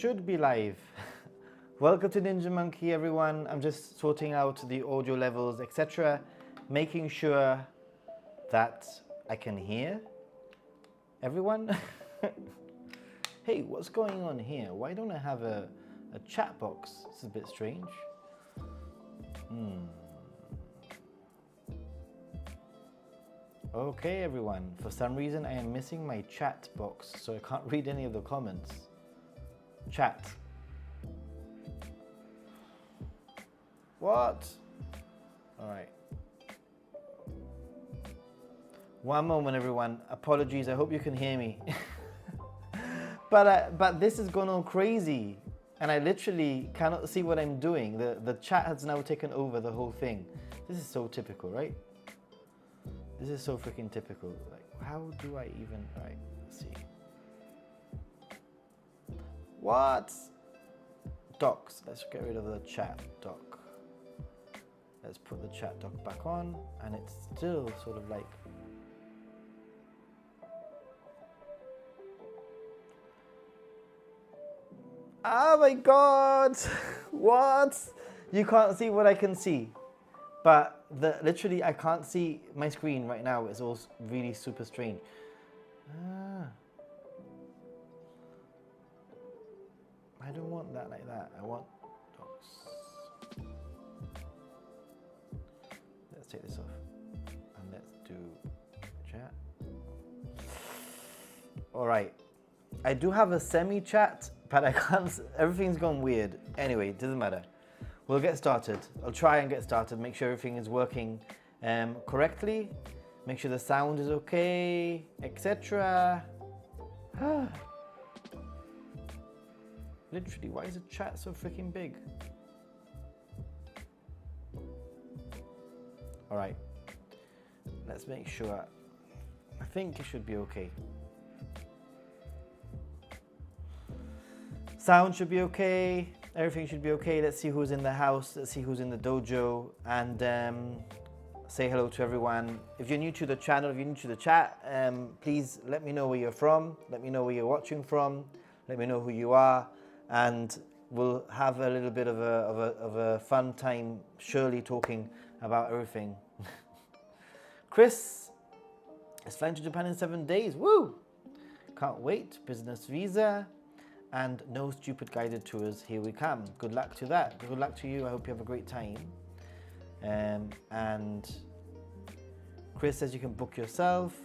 should be live. Welcome to Ninja Monkey, everyone. I'm just sorting out the audio levels, etc. Making sure that I can hear everyone. Hey, what's going on here? Why don't I have a chat box? It's a bit strange. Okay, everyone. For some reason, I am missing my chat box, so I can't read any of the comments. Chat. What? All right. One moment, everyone. Apologies. I hope you can hear me. But this has gone all crazy, and I literally cannot see what I'm doing. The chat has now taken over the whole thing. This is so typical, right? This is so freaking typical. Like, how do I even? All right. Let's see. What? Docs. Let's get rid of the chat doc. Let's put the chat doc back on, and it's still sort of like. Oh my God! What? You can't see what I can see, but literally I can't see my screen right now. It's all really super strange. I don't want that like that. I want docs. Let's take this off and let's do chat. All right. I do have a semi-chat, but I can't. Everything's gone weird. Anyway, it doesn't matter. We'll get started. I'll try and get started. Make sure everything is working correctly. Make sure the sound is okay, etc. Literally, why is the chat so freaking big? All right. Let's make sure. I think it should be okay. Sound should be okay. Everything should be okay. Let's see who's in the house. Let's see who's in the dojo, and say hello to everyone. If you're new to the channel, if you're new to the chat, please let me know where you're from. Let me know where you're watching from. Let me know who you are, and we'll have a little bit of a fun time, surely talking about everything. Chris is flying to Japan in 7 days. Woo! Can't wait. Business visa. And no stupid guided tours, here we come. Good luck to that. Good luck to you. I hope you have a great time. And Chris says you can book yourself.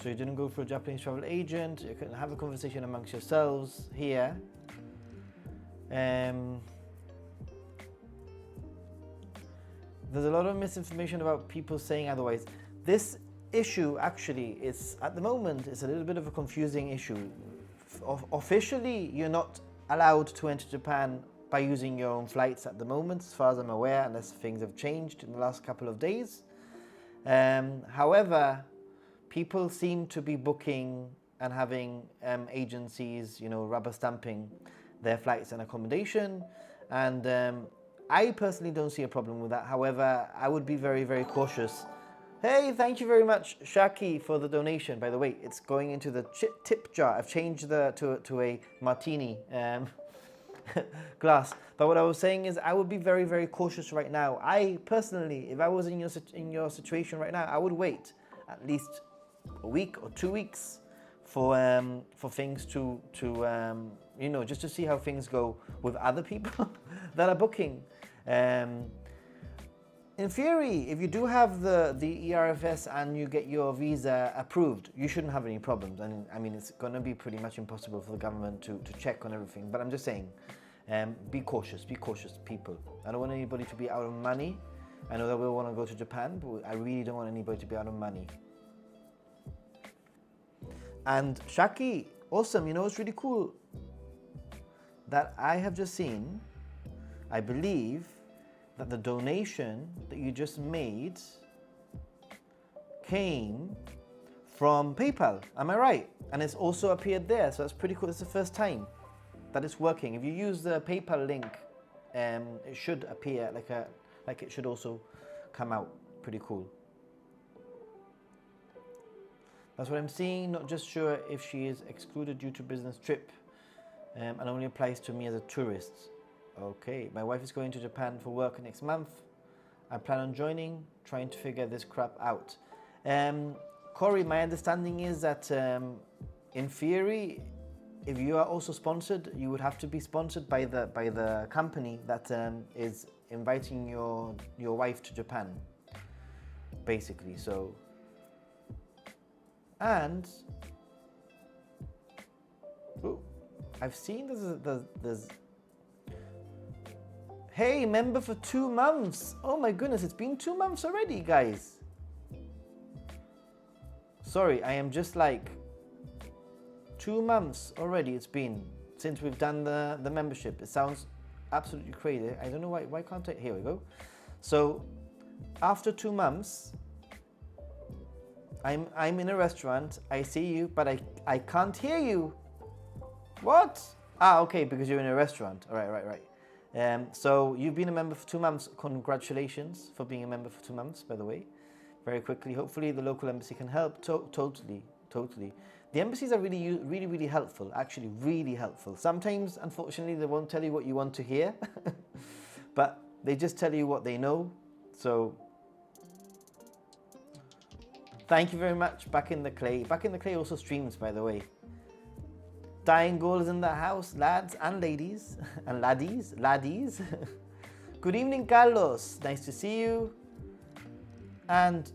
So you didn't go for a Japanese travel agent. You can have a conversation amongst yourselves here. There's a lot of misinformation about people saying otherwise. This issue actually is, at the moment, it's a little bit of a confusing issue. Officially, you're not allowed to enter Japan by using your own flights at the moment, as far as I'm aware, unless things have changed in the last couple of days. However, people seem to be booking and having agencies, rubber stamping their flights and accommodation. And I personally don't see a problem with that. However, I would be very, very cautious. Hey, thank you very much, Shaki, for the donation. By the way, it's going into the tip jar. I've changed to a martini glass. But what I was saying is I would be very, very cautious right now. I personally, if I was in your situation right now, I would wait at least a week or 2 weeks for things to just to see how things go with other people that are booking. In theory, if you do have the ERFS and you get your visa approved, you shouldn't have any problems. And I mean, it's going to be pretty much impossible for the government to check on everything. But I'm just saying, be cautious, people. I don't want anybody to be out of money. I know that we want to go to Japan, but I really don't want anybody to be out of money. And Shaki, awesome, it's really cool that I have just seen, I believe, that the donation that you just made came from PayPal. Am I right? And it's also appeared there, so that's pretty cool. It's the first time that it's working. If you use the PayPal link, it should appear like it should also come out. Pretty cool. That's what I'm seeing. Not just sure if she is excluded due to business trip. and only applies to me as a tourist. Okay, my wife is going to Japan for work next month. I plan on joining, trying to figure this crap out. Corey, my understanding is that in theory, if you are also sponsored, you would have to be sponsored by the company that is inviting your wife to Japan, basically. So, and I've seen there's hey, member for 2 months. Oh my goodness, it's been 2 months already, guys. Sorry, I am just like 2 months already it's been since we've done the membership. It sounds absolutely crazy. I don't know why can't I? Here we go. So after 2 months, I'm in a restaurant. I see you, but I can't hear you. What? Ah, okay, because you're in a restaurant. All right, right. So you've been a member for 2 months. Congratulations for being a member for 2 months, by the way. Very quickly. Hopefully the local embassy can help. Totally. The embassies are really helpful. Actually, really helpful. Sometimes, unfortunately, they won't tell you what you want to hear, but they just tell you what they know. So thank you very much. Back in the Clay. Back in the Clay also streams, by the way. Dying Goal is in the house, lads and ladies, and laddies. Good evening, Carlos. Nice to see you. And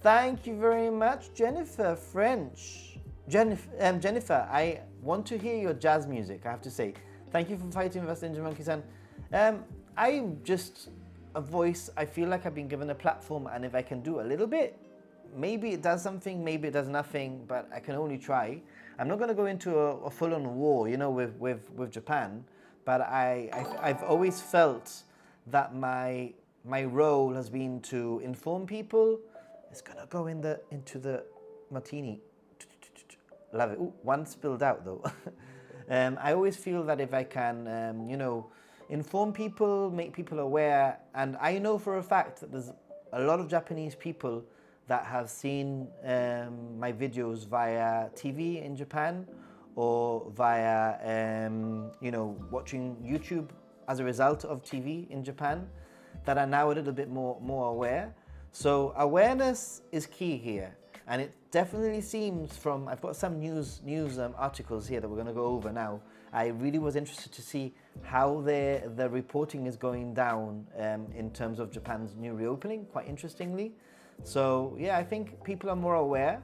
thank you very much, Jennifer French. Jennifer, I want to hear your jazz music, I have to say. Thank you for fighting with us, Ninja Monkey-san. I'm just a voice. I feel like I've been given a platform, and if I can do a little bit, maybe it does something, maybe it does nothing, but I can only try. I'm not going to go into a full-on war, you know, with Japan, but I've always felt that my role has been to inform people. It's going to go into the martini. Love it. Ooh, one spilled out though. I always feel that if I can, you know, inform people, make people aware, and I know for a fact that there's a lot of Japanese people that have seen my videos via TV in Japan, or via, you know, watching YouTube as a result of TV in Japan, that are now a little bit more aware. So awareness is key here, and it definitely seems from, I've got some news articles here that we're going to go over now. I really was interested to see how the reporting is going down in terms of Japan's new reopening, quite interestingly. So yeah, I think people are more aware.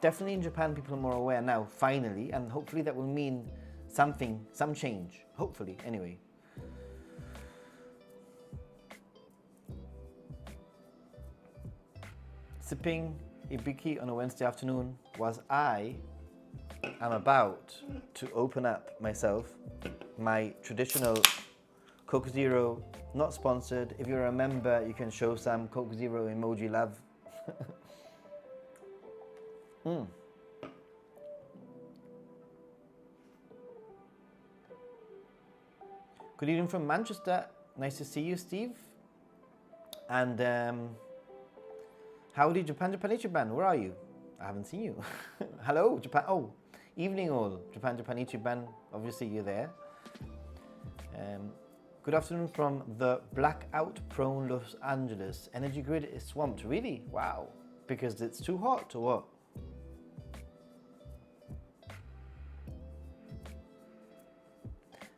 Definitely in Japan, people are more aware now, finally, and hopefully that will mean something, some change, hopefully, anyway. Sipping Ibiki on a Wednesday afternoon was I am about to open up myself my traditional Coke Zero, not sponsored. If you're a member, you can show some Coke Zero emoji love. Good evening from Manchester. Nice to see you, Steve. And howdy, Japan Ichiban. Where are you? I haven't seen you. Hello, Japan. Oh, evening all. Japan Ichiban. Obviously, you're there. Good afternoon from the blackout-prone Los Angeles. Energy grid is swamped. Really? Wow. Because it's too hot or what?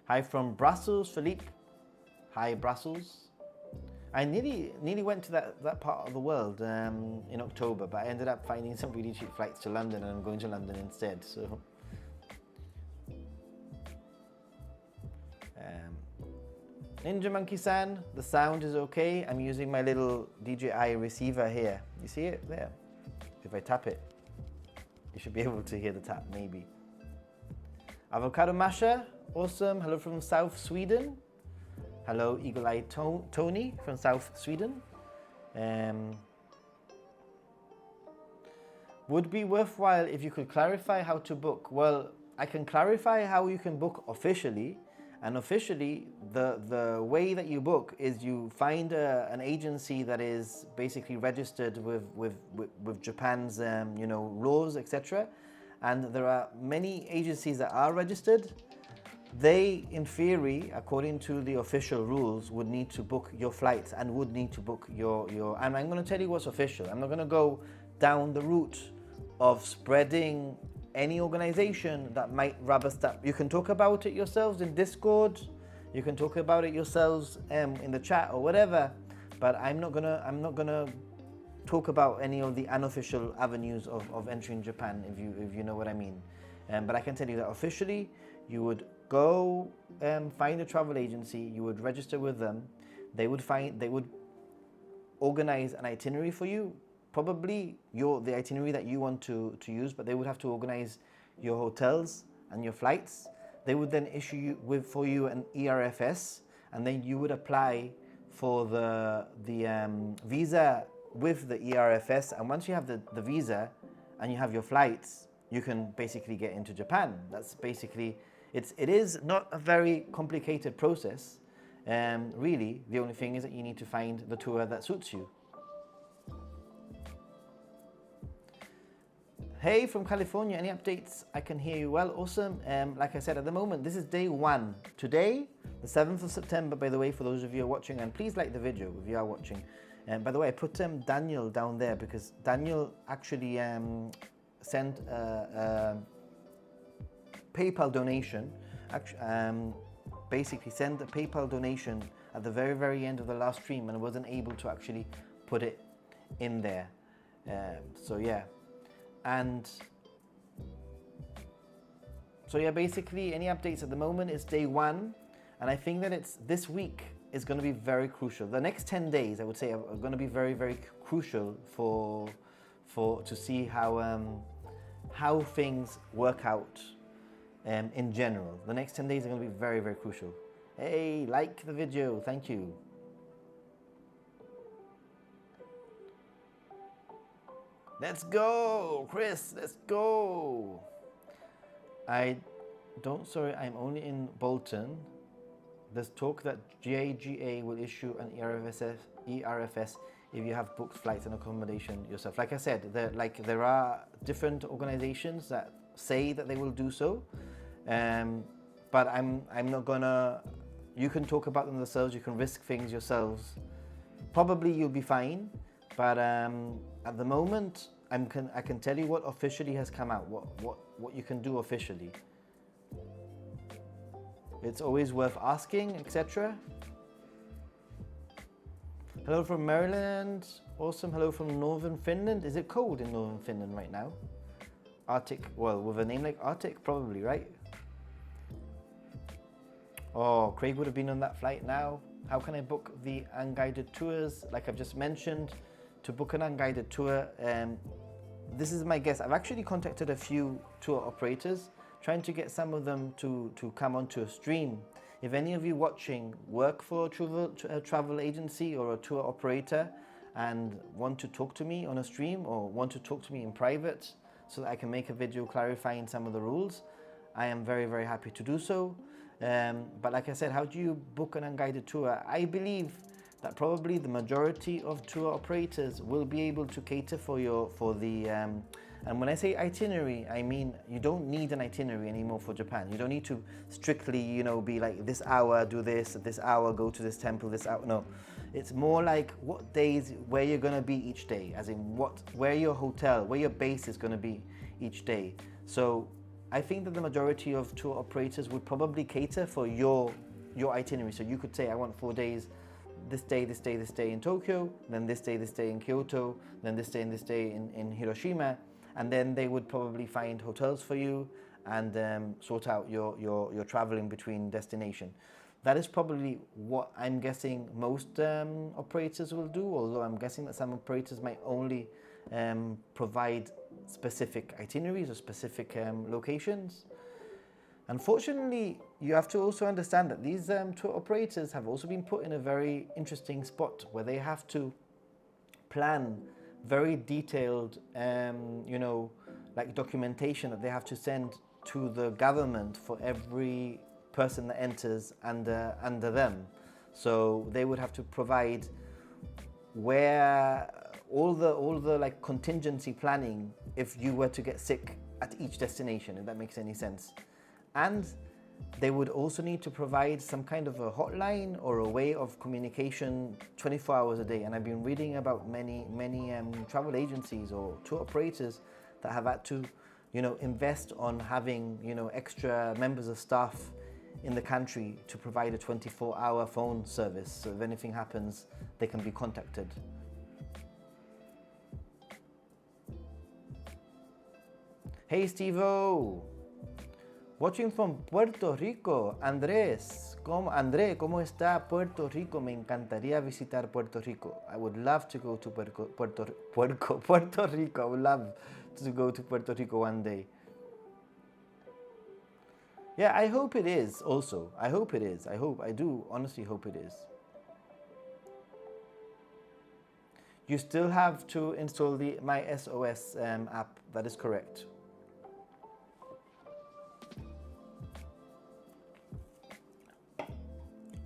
Hi from Brussels, Philippe. Hi, Brussels. I nearly went to that part of the world in October, but I ended up finding some really cheap flights to London, and I'm going to London instead. So, Ninja Monkey-san, the sound is okay. I'm using my little DJI receiver here. You see it there? If I tap it, you should be able to hear the tap, maybe. Avocado Masha, awesome. Hello from South Sweden. Hello, Eagle Eye Tony from South Sweden. Would be worthwhile if you could clarify how to book. Well, I can clarify how you can book officially. And officially, the way that you book is you find an agency that is basically registered with Japan's you know, laws, etc. and there are many agencies that are registered. They, in theory, according to the official rules, would need to book your flights and would need to book your and I'm going to tell you what's official. I'm not going to go down the route of spreading any organization that might rubber stamp. You can talk about it yourselves in Discord, you can talk about it yourselves in the chat or whatever, but I'm not gonna talk about any of the unofficial avenues of entering Japan, if you know what I mean. But I can tell you that officially, you would go find a travel agency, you would register with them, they would organize an itinerary for you, probably the itinerary that you want to use, but they would have to organize your hotels and your flights. They would then issue for you an ERFS, and then you would apply for the visa with the ERFS. And once you have the visa and you have your flights, you can basically get into Japan. That's basically, it is not a very complicated process. Really, the only thing is that you need to find the tour that suits you. Hey, from California, any updates? I can hear you well, awesome. Like I said, at the moment, this is day 1. Today, the 7th of September, by the way, for those of you who are watching, and please like the video if you are watching. By the way, I put Daniel down there because Daniel actually sent a PayPal donation, basically sent a PayPal donation at the very, very end of the last stream and wasn't able to actually put it in there. So yeah. And so yeah, basically any updates at the moment is day 1, and I think that this week is going to be very crucial. The next 10 days, I would say, are going to be very, very crucial to see how things work out in general. The next 10 days are going to be very, very crucial. Hey, like the video, thank you. Let's go, Chris, let's go. I'm only in Bolton. There's talk that JGA will issue an ERFS if you have booked flights and accommodation yourself. Like I said, there are different organizations that say that they will do so, but I'm not gonna. You can talk about them yourselves. You can risk things yourselves. Probably you'll be fine, but at the moment, I can tell you what officially has come out. What you can do officially. It's always worth asking, etc. Hello from Maryland. Awesome. Hello from Northern Finland. Is it cold in Northern Finland right now? Arctic. Well, with a name like Arctic, probably, right? Oh, Craig would have been on that flight now. How can I book the unguided tours? Like I've just mentioned, to book an unguided tour, this is my guess. I've actually contacted a few tour operators, trying to get some of them to come onto a stream. If any of you watching work for a travel agency or a tour operator and want to talk to me on a stream or want to talk to me in private so that I can make a video clarifying some of the rules, I am very, very happy to do so. But like I said, how do you book an unguided tour? I believe that probably the majority of tour operators will be able to cater for the and when I say itinerary, I mean you don't need an itinerary anymore for Japan. You don't need to strictly, you know, be like this hour do this, this hour go to this temple, this hour. No, it's more like what days, where you're gonna be each day, as in where your hotel, where your base is gonna be each day. So I think that the majority of tour operators would probably cater for your itinerary. So you could say, I want 4 days, this day, this day, this day in Tokyo, then this day in Kyoto, then this day and this day in Hiroshima, and then they would probably find hotels for you and sort out your traveling between destination. That is probably what I'm guessing most operators will do, although I'm guessing that some operators might only provide specific itineraries or specific locations. Unfortunately, you have to also understand that these tour operators have also been put in a very interesting spot where they have to plan very detailed, you know, like documentation that they have to send to the government for every person that enters under them. So they would have to provide where all the like contingency planning if you were to get sick at each destination, if that makes any sense. And they would also need to provide some kind of a hotline or a way of communication 24 hours a day. And I've been reading about many travel agencies or tour operators that have had to, invest on having, extra members of staff in the country to provide a 24-hour phone service. So if anything happens, they can be contacted. Hey Steve-O! Watching from Puerto Rico, Andrés. André, ¿cómo está Puerto Rico? Me encantaría visitar Puerto Rico. I would love to go to Puerto Rico. I would love to go to Puerto Rico one day. Yeah, I hope it is also. I hope it is. I do honestly hope it is. You still have to install the My SOS app. That is correct.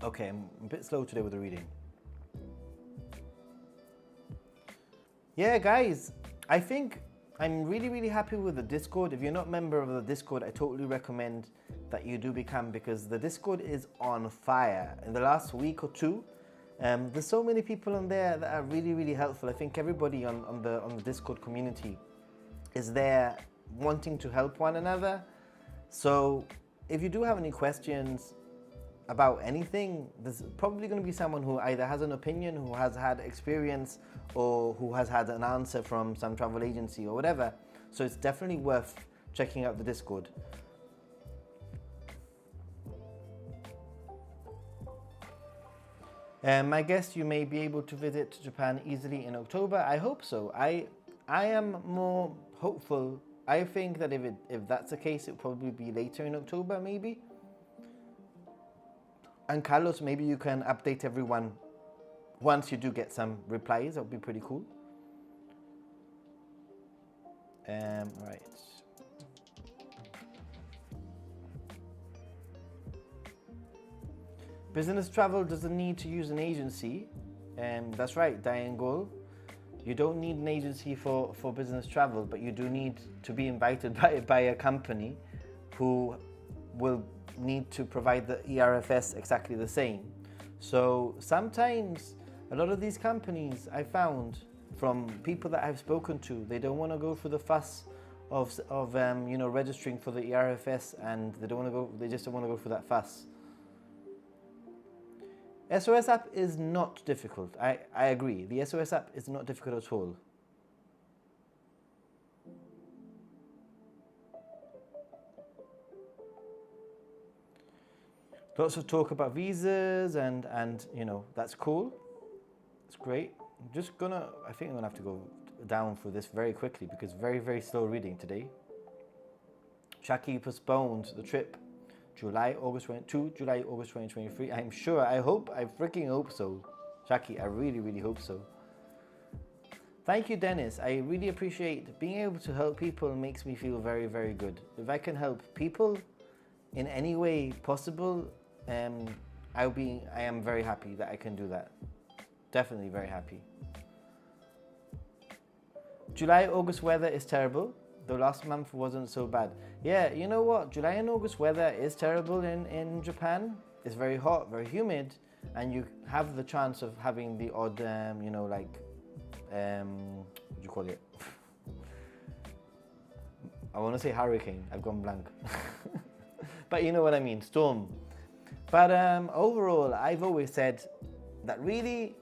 Okay, I'm a bit slow today with the reading. Yeah, guys, I think I'm really happy with the Discord. If you're not a member of the Discord, I totally recommend that you do become, because the Discord is on fire. In the last week or two, there's so many people on there that are really helpful. I think everybody on the Discord community is there wanting to help one another. So if you do have any questions about anything, there's probably going to be someone who either has an opinion, who has had experience, or who has had an answer from some travel agency or whatever. So it's definitely worth checking out the Discord. I guess you may be able to visit Japan easily in October. I hope so. I am more hopeful. I think that if that's the case, it'll probably be later in October, maybe. And Carlos, maybe you can update everyone once you do get some replies. That would be pretty cool. Right. Business travel doesn't need to use an agency. That's right, Diane Goal. You don't need an agency for business travel, but you do need to be invited by a company who will need to provide the ERFS exactly the same. So sometimes a lot of these companies, I found from people that I've spoken to, they don't want to go through the fuss of registering for the ERFS, and they just don't want to go through that fuss. SOS app is not difficult. I agree. The SOS app is not difficult at all. Lots of talk about visas and that's cool. It's great. I think I'm gonna have to go down for this very quickly because very slow reading today. Shaki postponed the trip July, August 2023. I'm sure, I freaking hope so. Shaki, I really hope so. Thank you, Dennis. I really appreciate being able to help people. Makes me feel very good. If I can help people in any way possible, I am very happy that I can do that. Definitely very happy. July, August weather is terrible. The last month wasn't so bad. Yeah, you know what? July and August weather is terrible in Japan. It's very hot, very humid, and you have the chance of having the odd, what do you call it? I want to say hurricane. I've gone blank. But you know what I mean, storm. But overall, I've always said that really,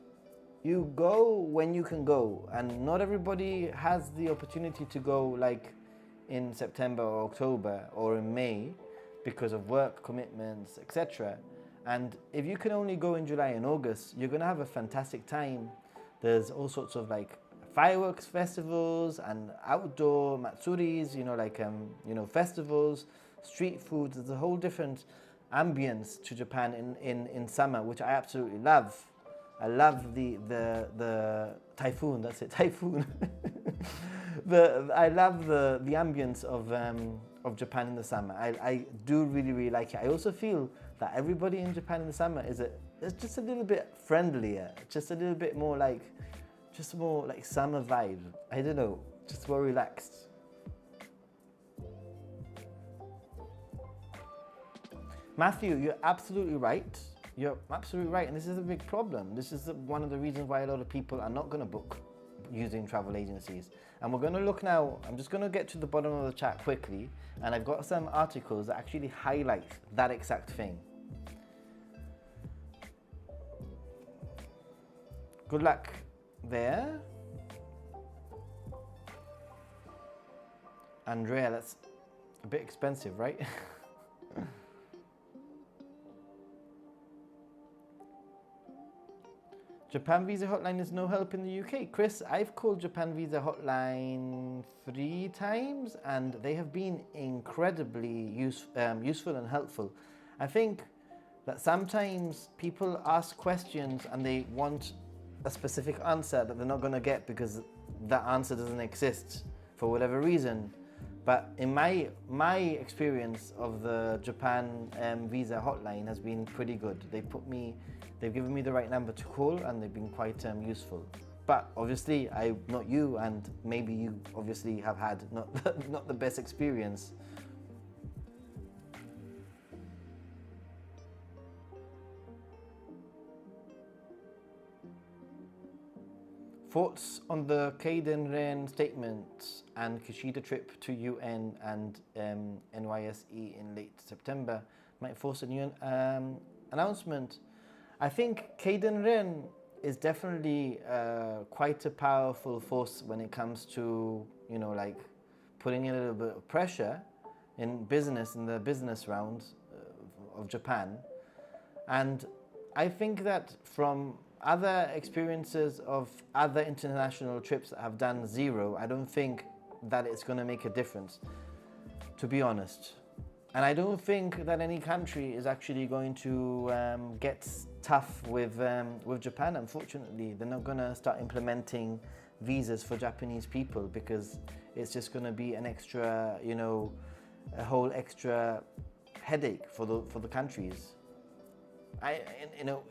you go when you can go, and not everybody has the opportunity to go like in September or October or in May because of work commitments, etc. And if you can only go in July and August, you're gonna have a fantastic time. There's all sorts of like fireworks festivals and outdoor matsuris, festivals, street foods. There's a whole different ambience to Japan in summer, which I absolutely love. I love the typhoon. That's it, typhoon. I love the ambience of Japan in the summer. I do really like it. I also feel that everybody in Japan in the summer is just a little bit friendlier, just a little bit more like summer vibe. I don't know, just more relaxed. Matthew, you're absolutely right. You're absolutely right, and this is a big problem. This is one of the reasons why a lot of people are not going to book using travel agencies. And we're going to look now, I'm just going to get to the bottom of the chat quickly, and I've got some articles that actually highlight that exact thing. Good luck there. Andrea, that's a bit expensive, right? Japan Visa Hotline is no help in the UK. Chris, I've called Japan Visa Hotline 3 times and they have been incredibly useful and helpful. I think that sometimes people ask questions and they want a specific answer that they're not going to get because that answer doesn't exist for whatever reason. But in my experience of the Japan Visa Hotline has been pretty good. They've given me the right number to call and they've been quite useful. But obviously, I'm not you, and maybe you obviously have had not the best experience. Thoughts on the Kaden Ren statement and Kishida trip to UN and NYSE in late September might force a new announcement. I think Kaden Ren is definitely quite a powerful force when it comes to, you know, like putting in a little bit of pressure in the business rounds of Japan. And I think that from other experiences of other international trips that have done zero, I don't think that it's going to make a difference, to be honest. And I don't think that any country is actually going to get tough with Japan. Unfortunately, they're not going to start implementing visas for Japanese people because it's just going to be an extra, you know, a whole extra headache for the countries.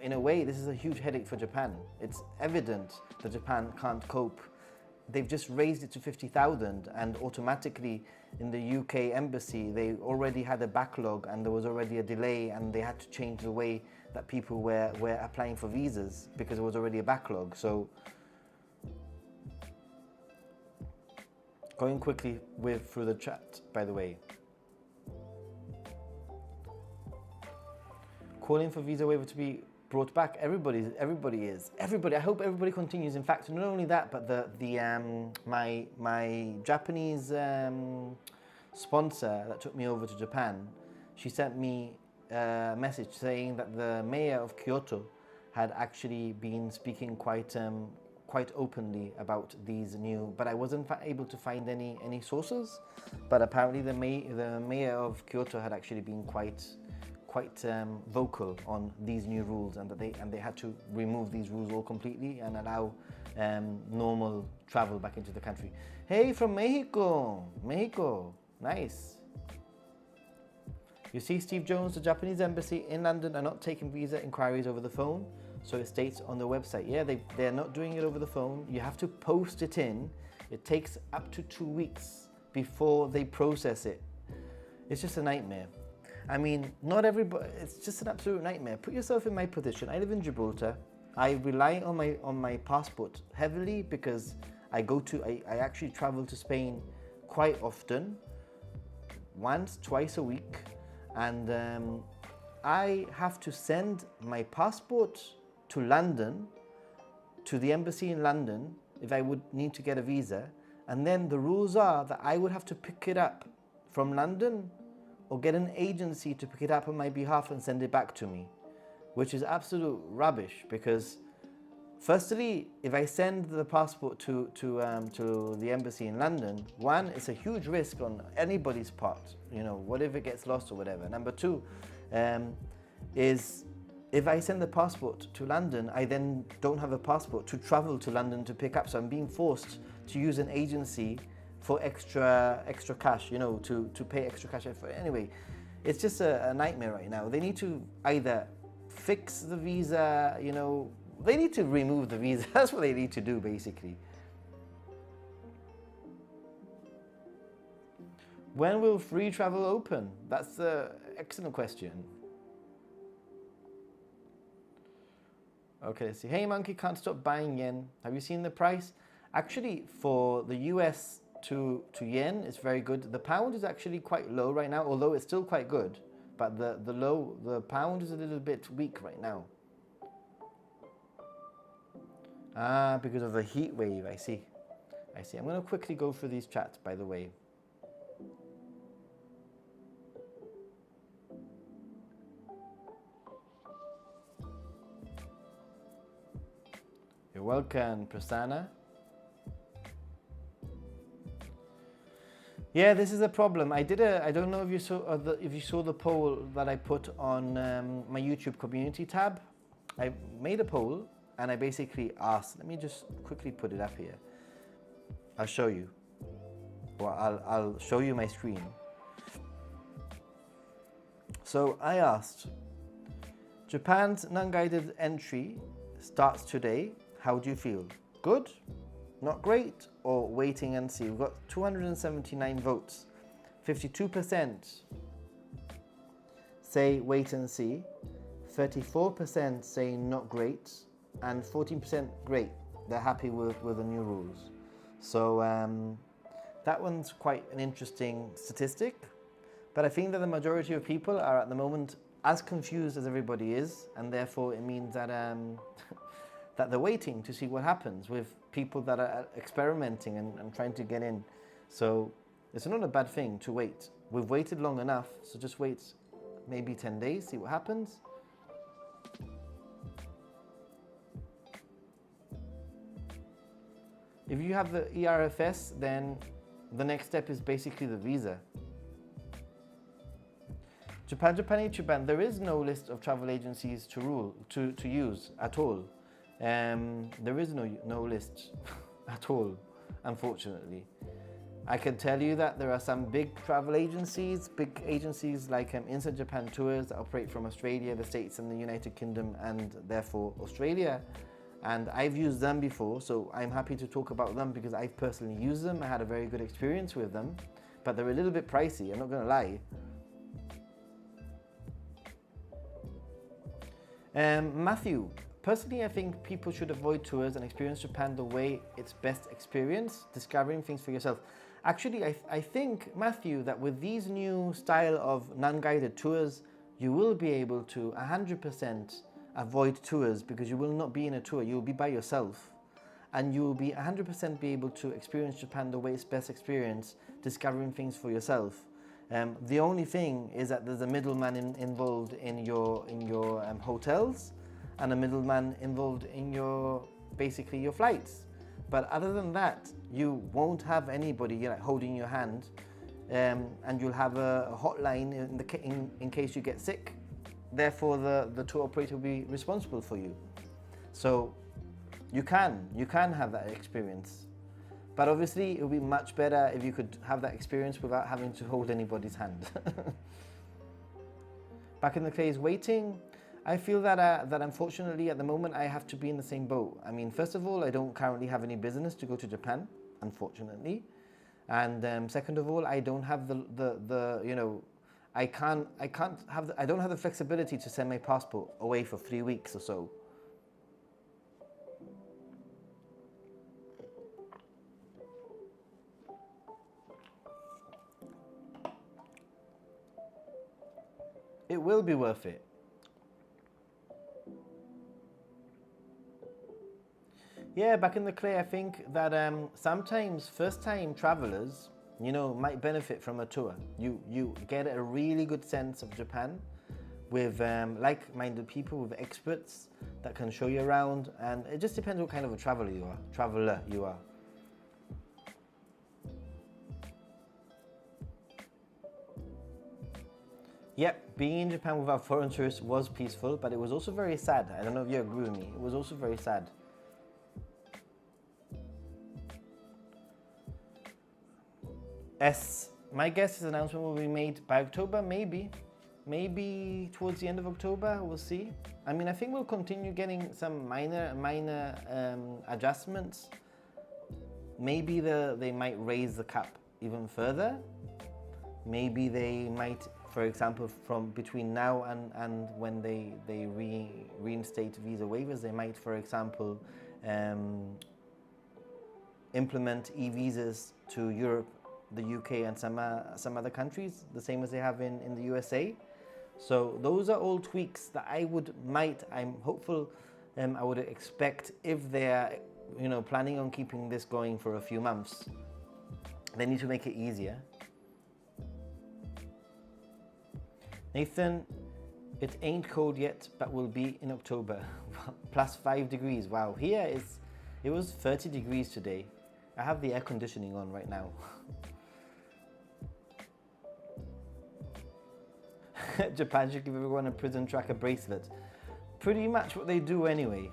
In a way, this is a huge headache for Japan. It's evident that Japan can't cope. They've just raised it to 50,000, and automatically in the UK embassy, they already had a backlog and there was already a delay, and they had to change the way that people were applying for visas because there was already a backlog. So going quickly through the chat, by the way. Calling for visa waiver to be brought back. Everybody is. Everybody. I hope everybody continues. In fact, not only that, but my Japanese sponsor that took me over to Japan, she sent me a message saying that the mayor of Kyoto had actually been speaking quite openly about these new. But I wasn't able to find any sources. But apparently, the mayor of Kyoto had actually been quite vocal on these new rules, and that they had to remove these rules all completely and allow normal travel back into the country. Hey, from Mexico, nice. You see, Steve Jones, the Japanese embassy in London are not taking visa inquiries over the phone, so it states on the website. Yeah, they're not doing it over the phone. You have to post it in. It takes up to 2 weeks before they process it. It's just a nightmare. I mean, not everybody, it's just an absolute nightmare. Put yourself in my position. I live in Gibraltar. I rely on my passport heavily because I actually travel to Spain quite often, once, twice a week. And I have to send my passport to London, to the embassy in London, if I would need to get a visa. And then the rules are that I would have to pick it up from London or get an agency to pick it up on my behalf and send it back to me, which is absolute rubbish because firstly, if I send the passport to the embassy in London, one, it's a huge risk on anybody's part, you know, what if it gets lost or whatever. Number two, is if I send the passport to London, I then don't have a passport to travel to London to pick up, so I'm being forced to use an agency for extra cash, you know, to pay extra cash. Anyway, it's just a nightmare right now. They need to either fix the visa, you know, they need to remove the visa. That's what they need to do, basically. When will free travel open? That's an excellent question. Okay, let's see. Hey Monkey, can't stop buying yen. Have you seen the price? Actually, for the US to yen, it's very good. The pound is actually quite low right now, although it's still quite good. But the pound is a little bit weak right now. Ah, because of the heat wave, I see. I see. I'm going to quickly go through these chats, by the way. You're welcome, Prasanna. Yeah, this is a problem. I don't know if you saw the poll that I put on my YouTube community tab. I made a poll and I basically asked, let me just quickly put it up here. I'll show you. Well, I'll show you my screen. So I asked, Japan's non-guided entry starts today. How do you feel? Good? Not great? Or waiting and see? We've got 279 votes. 52% say wait and see. 34% say not great. And 14% great. They're happy with the new rules. So that one's quite an interesting statistic. But I think that the majority of people are at the moment as confused as everybody is. And therefore it means that that they're waiting to see what happens with people that are experimenting and trying to get in. So it's not a bad thing to wait. We've waited long enough, so just wait maybe 10 days, see what happens. If you have the ERFS, then the next step is basically the visa. Japan, there is no list of travel agencies to use at all. There is no list at all, unfortunately. I can tell you that there are some big travel agencies, like Inside Japan Tours that operate from Australia, the States and the United Kingdom, and therefore Australia. And I've used them before, so I'm happy to talk about them because I've personally used them. I had a very good experience with them, but they're a little bit pricey, I'm not gonna lie. Matthew, personally, I think people should avoid tours and experience Japan the way it's best experienced, discovering things for yourself. Actually, I think, Matthew, that with these new style of non-guided tours, you will be able to 100% avoid tours because you will not be in a tour, you will be by yourself. And you will be 100% be able to experience Japan the way it's best experienced, discovering things for yourself. The only thing is that there's a middleman involved in your hotels, and a middleman involved in basically your flights. But other than that, you won't have anybody holding your hand, and you'll have a hotline in case you get sick. Therefore, the tour operator will be responsible for you. So you can have that experience. But obviously, it would be much better if you could have that experience without having to hold anybody's hand. Back in the clays waiting, I feel that unfortunately at the moment I have to be in the same boat. I mean, first of all, I don't currently have any business to go to Japan, unfortunately. And second of all, I don't have I don't have the flexibility to send my passport away for 3 weeks or so. It will be worth it. Yeah, back in the clay, I think that sometimes first-time travelers, might benefit from a tour. You get a really good sense of Japan with like-minded people, with experts that can show you around, and it just depends what kind of a traveler you are. Yep, being in Japan without foreign tourists was peaceful, but it was also very sad. I don't know if you agree with me. It was also very sad. My guess is announcement will be made by October, maybe towards the end of October, we'll see. I mean, I think we'll continue getting some minor adjustments. Maybe they might raise the cap even further. Maybe they might for example, from between now and when they reinstate visa waivers, they might, for example, implement e-visas to Europe, the UK, and some other countries, the same as they have in the USA. So those are all tweaks that I'm hopeful, I would expect if they're, planning on keeping this going for a few months. They need to make it easier. Nathan, it ain't cold yet, but will be in October. Plus 5 degrees. Wow, it was 30 degrees today. I have the air conditioning on right now. Japan should give everyone a prison tracker bracelet. Pretty much what they do anyway.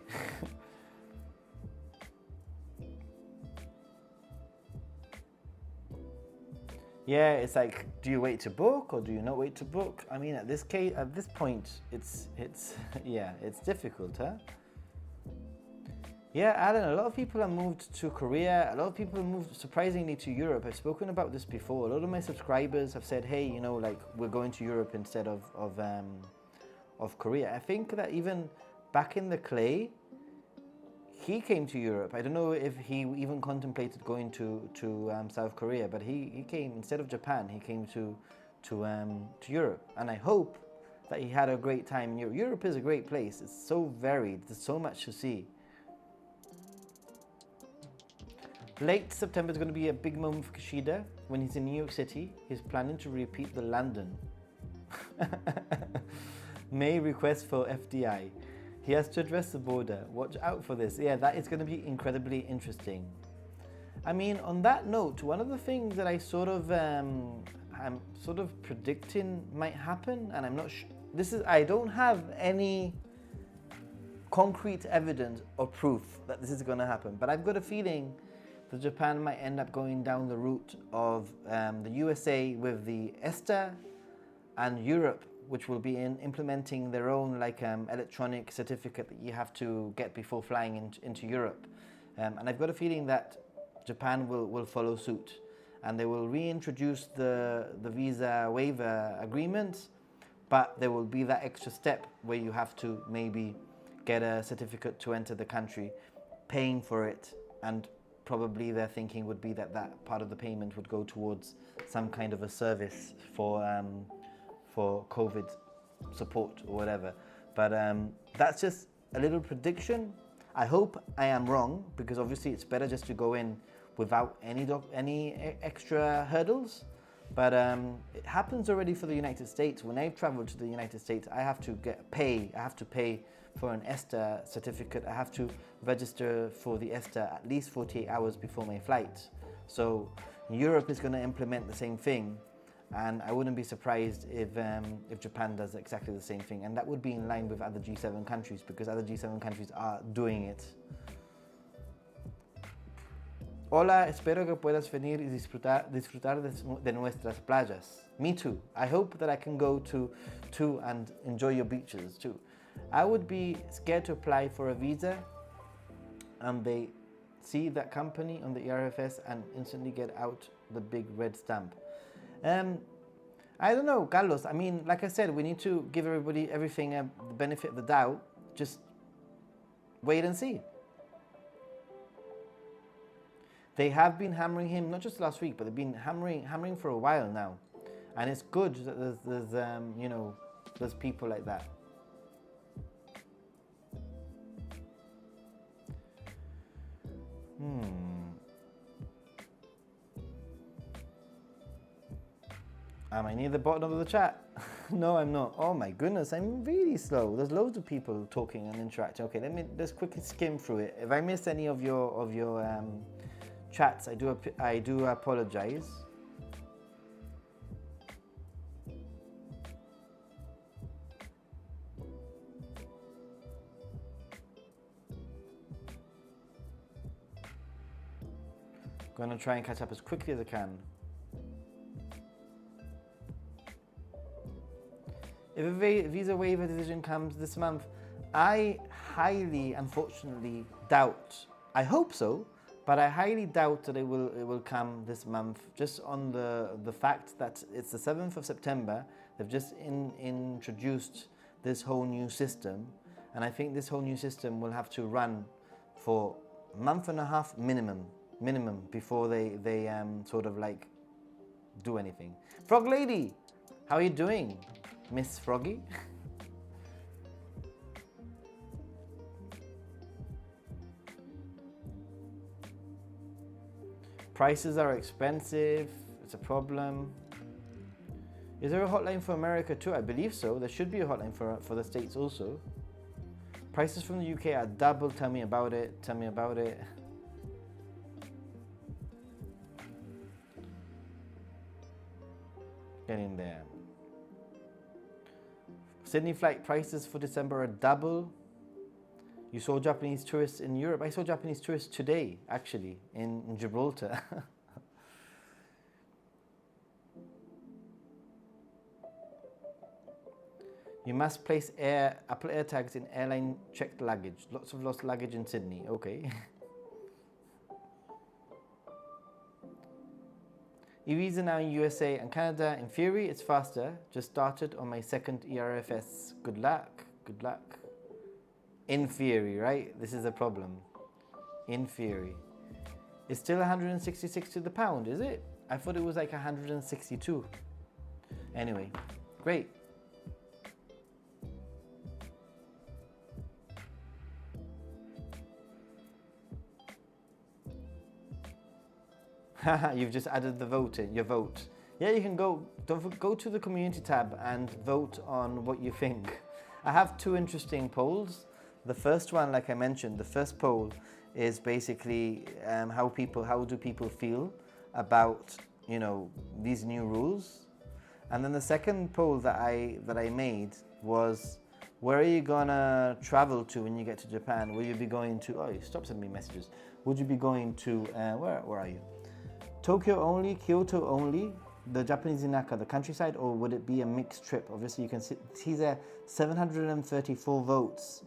Yeah, it's like, do you wait to book or do you not wait to book? I mean, at this point, it's yeah, it's difficult, huh? Yeah, Alan, a lot of people have moved to Korea. A lot of people moved, surprisingly, to Europe. I've spoken about this before. A lot of my subscribers have said, hey, like, we're going to Europe instead of Korea. I think that even back in the clay, he came to Europe. I don't know if he even contemplated going to South Korea, but he came, instead of Japan, he came to Europe. And I hope that he had a great time in Europe. Europe is a great place. It's so varied. There's so much to see. Late September is going to be a big moment for Kishida. When he's in New York City, he's planning to repeat the London. May request for FDI. He has to address the border. Watch out for this. Yeah, that is going to be incredibly interesting. I mean, on that note, one of the things that I'm sort of predicting might happen, and I'm not sure. I don't have any concrete evidence or proof that this is going to happen, but I've got a feeling that Japan might end up going down the route of the USA with the ESTA, and Europe, which will be implementing their own electronic certificate that you have to get before flying into Europe. And I've got a feeling that Japan will follow suit, and they will reintroduce the visa waiver agreement, but there will be that extra step where you have to maybe get a certificate to enter the country, paying for it, and probably their thinking would be that part of the payment would go towards some kind of a service for COVID support or whatever. But that's just a little prediction. I hope I am wrong, because obviously it's better just to go in without any extra hurdles. But it happens already for the United States. When I've traveled to the United States, I have to pay for an ESTA certificate. I have to register for the ESTA at least 48 hours before my flight. So Europe is going to implement the same thing, and I wouldn't be surprised if Japan does exactly the same thing, and that would be in line with other G7 countries, because other G7 countries are doing it. Hola, espero que puedas venir y disfrutar de nuestras playas. Me too. I hope that I can go to and enjoy your beaches too. I would be scared to apply for a visa and they see that company on the ERFS and instantly get out the big red stamp. I don't know, Carlos. I mean, like I said, we need to give everything the benefit of the doubt. Just wait and see. They have been hammering him, not just last week, but they've been hammering for a while now. And it's good that there's people like that. Am I near the bottom of the chat? No, I'm not. Oh my goodness, I'm really slow. There's loads of people talking and interacting. Okay, let's quickly skim through it. If I missed any of your chats, I do apologize. I'm gonna try and catch up as quickly as I can. If a visa waiver decision comes this month, I highly, unfortunately, doubt. I hope so, but I highly doubt that it will come this month, just on the fact that it's the 7th of September. They've just introduced this whole new system, and I think this whole new system will have to run for a month and a half minimum before they sort of like do anything. Frog Lady, how are you doing, Miss Froggy? Prices are expensive, it's a problem. Is there a hotline for America too? I believe so. There should be a hotline for the States also. Prices from the UK are double. Tell me about it. Tell me about it. Get in there. Sydney flight prices for December are double. You saw Japanese tourists in Europe. I saw Japanese tourists today, actually, in Gibraltar. You must place Apple AirTags in airline checked luggage. Lots of lost luggage in Sydney. Okay. E-visa now in USA and Canada. In theory, it's faster. Just started on my second ERFS. Good luck. Good luck. In theory, right? This is a problem. In theory. It's still 166 to the pound, is it? I thought it was like 162. Anyway, great. You've just added the vote in, your vote. Yeah, you can go to the community tab and vote on what you think. I have two interesting polls. The first one, like I mentioned, the first poll is basically how do people feel about, you know, these new rules. And then the second poll that I made was, where are you gonna travel to when you get to Japan? Will you be going to, oh, you stop sending me messages. Would you be going to, where are you? Tokyo only, Kyoto only, the Japanese Inaka, the countryside, or would it be a mixed trip? Obviously you can see there 734 votes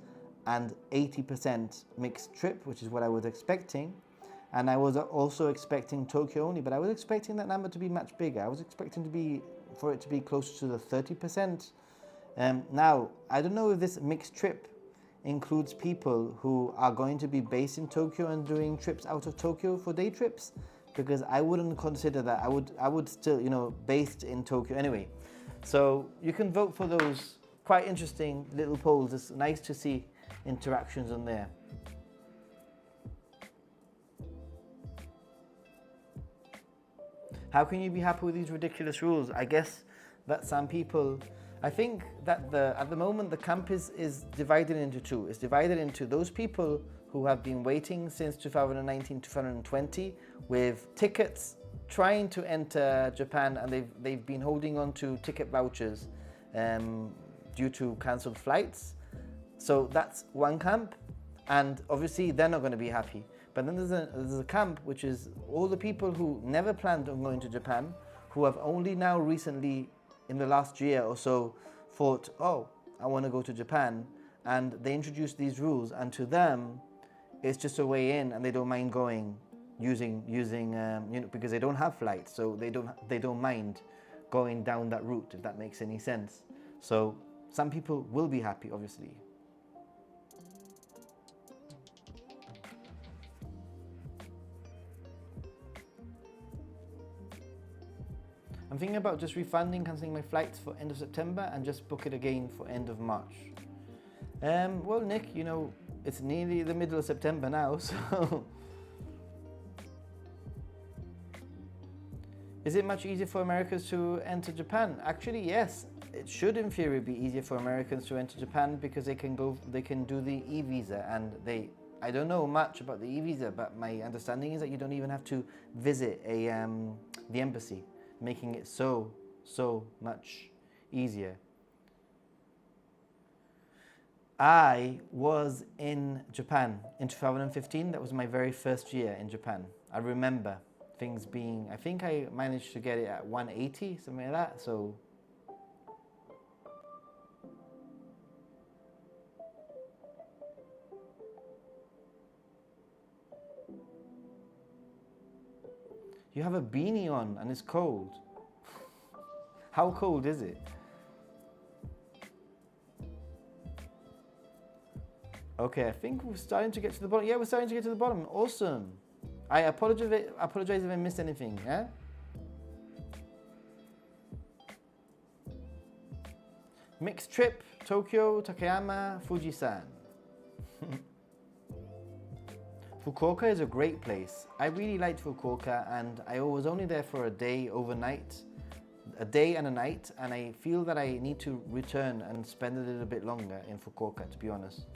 and 80% mixed trip, which is what I was expecting. And I was also expecting Tokyo only, but I was expecting that number to be much bigger. I was expecting for it to be closer to the 30%. Now, I don't know if this mixed trip includes people who are going to be based in Tokyo and doing trips out of Tokyo for day trips, because I wouldn't consider that. I would still, you know, based in Tokyo anyway. So you can vote for those quite interesting little polls. It's nice to see interactions on there. How can you be happy with these ridiculous rules? I guess that some people, I think that at the moment the camp is divided into two. It's divided into those people who have been waiting since 2019, 2020 with tickets, trying to enter Japan, and they've been holding on to ticket vouchers due to cancelled flights. So that's one camp, and obviously they're not going to be happy. But then there's a camp which is all the people who never planned on going to Japan, who have only now recently, in the last year or so, thought, oh, I want to go to Japan, and they introduced these rules, and to them, it's just a way in, and they don't mind going, using you know, because they don't have flights, so they don't mind going down that route, if that makes any sense. So some people will be happy, obviously. I'm thinking about just refunding, cancelling my flights for end of September and just book it again for end of March. Well, Nick, you know, it's nearly the middle of September now, so... Is it much easier for Americans to enter Japan? Actually, yes. It should, in theory, be easier for Americans to enter Japan because they can do the e-visa, and I don't know much about the e-visa, but my understanding is that you don't even have to visit the embassy, making it so much easier. I was in Japan in 2015. That was my very first year in Japan. I remember things being, I think I managed to get it at 180, something like that. So You have a beanie on and it's cold. How cold is it? Okay, I think we're starting to get to the bottom. Yeah, we're starting to get to the bottom. Awesome. I apologize if I missed anything. Yeah. Mixed trip, Tokyo, Takayama, Fujisan. Fukuoka is a great place. I really liked Fukuoka, and I was only there for a day overnight, a day and a night, and I feel that I need to return and spend a little bit longer in Fukuoka, to be honest.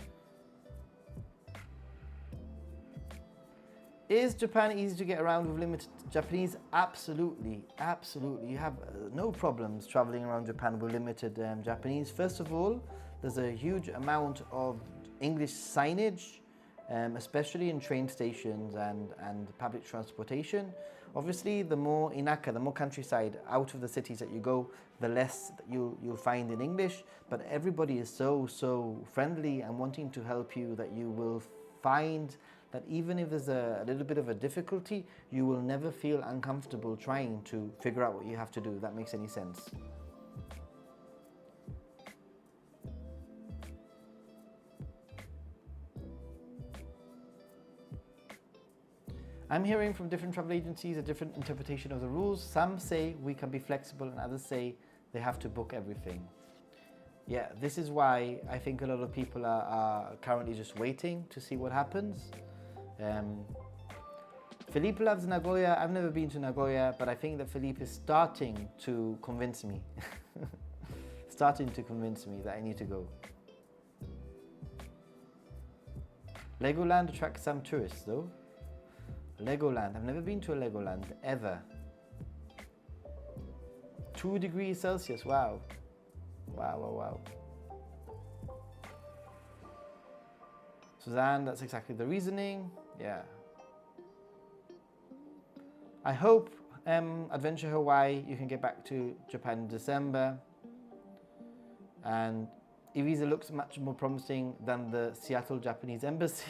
Is Japan easy to get around with limited Japanese? Absolutely, absolutely. You have no problems traveling around Japan with limited Japanese. First of all, there's a huge amount of English signage, especially in train stations and public transportation. Obviously, the more inaka, the more countryside out of the cities that you go, the less that you'll find in English. But everybody is so friendly and wanting to help you that you will find that even if there's a little bit of a difficulty, you will never feel uncomfortable trying to figure out what you have to do, if that makes any sense. I'm hearing from different travel agencies a different interpretation of the rules. Some say we can be flexible and others say they have to book everything. Yeah, this is why I think a lot of people are currently just waiting to see what happens. Philippe loves Nagoya. I've never been to Nagoya, but I think that Philippe is starting to convince me. Starting to convince me that I need to go. Legoland attracts some tourists though. Legoland, I've never been to a Legoland, ever. 2 degrees Celsius, wow. Wow. Suzanne, that's exactly the reasoning, yeah. I hope Adventure Hawaii, you can get back to Japan in December. And Ibiza looks much more promising than the Seattle Japanese Embassy.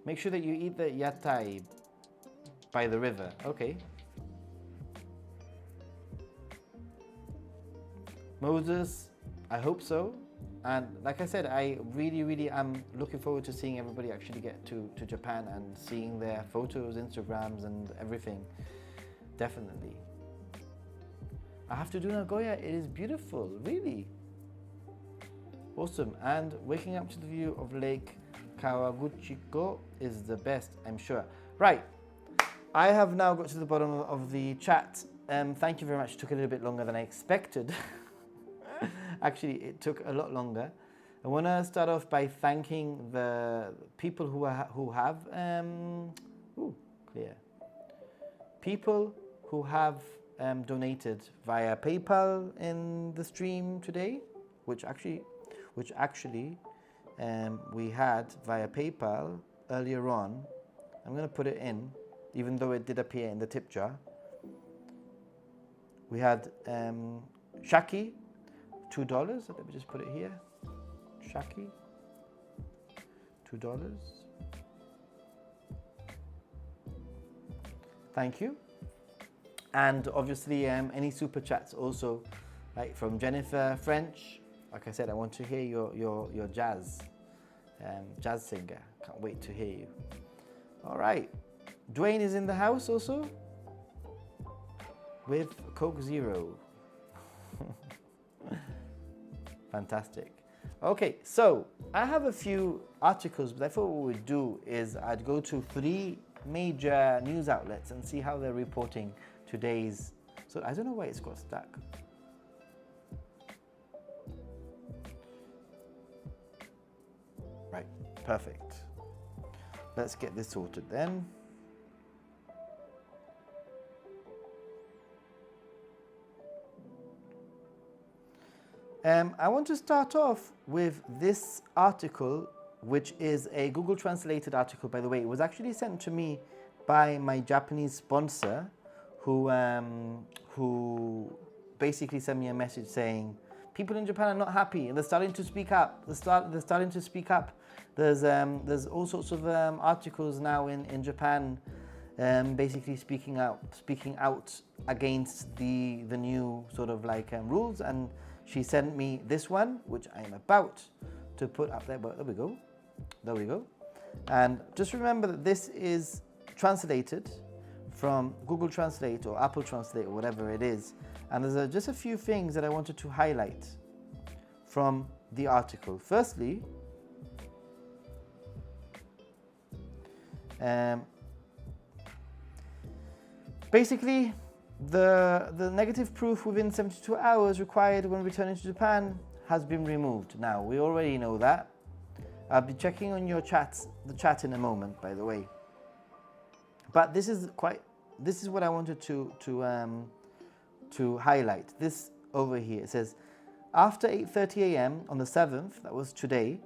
Make sure that you eat the yatai by the river. Okay. Moses, I hope so. And like I said, I really am looking forward to seeing everybody actually get to Japan and seeing their photos, Instagrams and everything. Definitely. I have to do Nagoya. It is beautiful, really. Awesome. And waking up to the view of Lake Kawaguchiko is the best, I'm sure. Right, I have now got to the bottom of the chat. Thank you very much. It took a little bit longer than I expected. Actually, it took a lot longer. I want to start off by thanking the people who have people who have donated via PayPal in the stream today, which actually we had via PayPal earlier on. I'm going to put it in, even though it did appear in the tip jar. We had Shaki, $2. Let me just put it here. Shaki, $2. Thank you. And obviously any super chats also, like from Jennifer French. Like I said, I want to hear your jazz singer. Can't wait to hear you. All right, Dwayne is in the house also with Coke Zero. Fantastic. Okay, so I have a few articles, but I thought what we'd do is I'd go to 3 major news outlets and see how they're reporting today's. So I don't know why it's got stuck. Right, perfect. Let's get this sorted then. I want to start off with this article, which is a Google translated article, by the way. It was actually sent to me by my Japanese sponsor, who basically sent me a message saying, people in Japan are not happy, and they're starting to speak up. They're starting to speak up. There's all sorts of articles now in Japan, basically speaking out against the new sort of like rules. And she sent me this one, which I am about to put up there. But there we go. And just remember that this is translated from Google Translate or Apple Translate or whatever it is. And there's just a few things that I wanted to highlight from the article. Firstly, basically, the negative proof within 72 hours required when returning to Japan has been removed. Now, we already know that. I'll be checking on your the chat in a moment, by the way. But this is what I wanted to highlight. This over here, it says, after 8:30 a.m. on the 7th, that was today,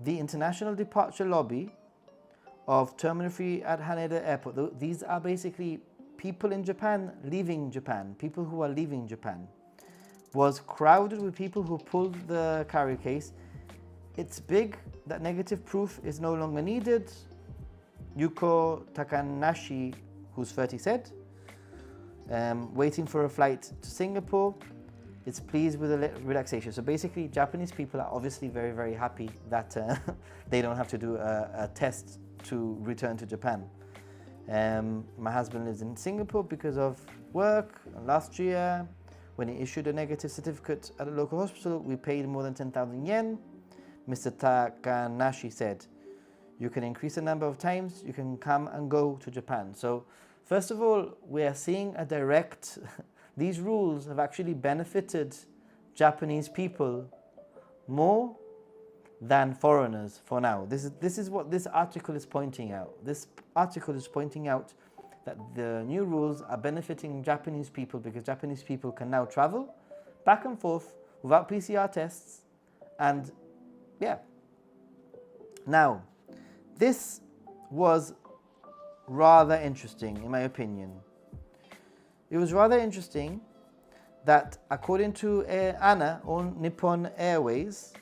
the international departure lobby of Terminal 3 at Haneda Airport, these are basically people in Japan leaving Japan, people who are leaving Japan, was crowded with people who pulled the carry case. It's big that negative proof is no longer needed. Yuko Takanashi, who's 30, said, waiting for a flight to Singapore, it's pleased with the relaxation. So basically, Japanese people are obviously very, very happy that they don't have to do a test to return to Japan. My husband lives in Singapore because of work. Last year, when he issued a negative certificate at a local hospital, we paid more than 10,000 yen. Mr. Takanashi said, you can increase the number of times you can come and go to Japan. So first of all, we are seeing a direct, these rules have actually benefited Japanese people more than foreigners for now. This is what this article is pointing out. This article is pointing out that the new rules are benefiting Japanese people because Japanese people can now travel back and forth without PCR tests. And yeah. Now, this was rather interesting in my opinion. It was rather interesting that according to ANA, or Nippon Airways,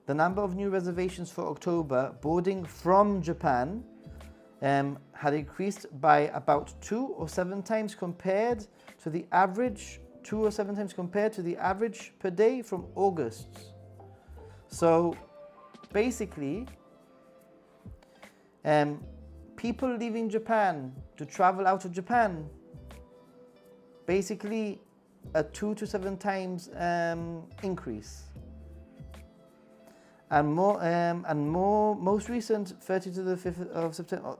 the number of new reservations for October boarding from Japan had increased by about 2 or 7 times compared to the average, per day from August. So basically, people leaving Japan to travel out of Japan, basically a 2 to 7 times increase. And most recent 30 to the 5th of September.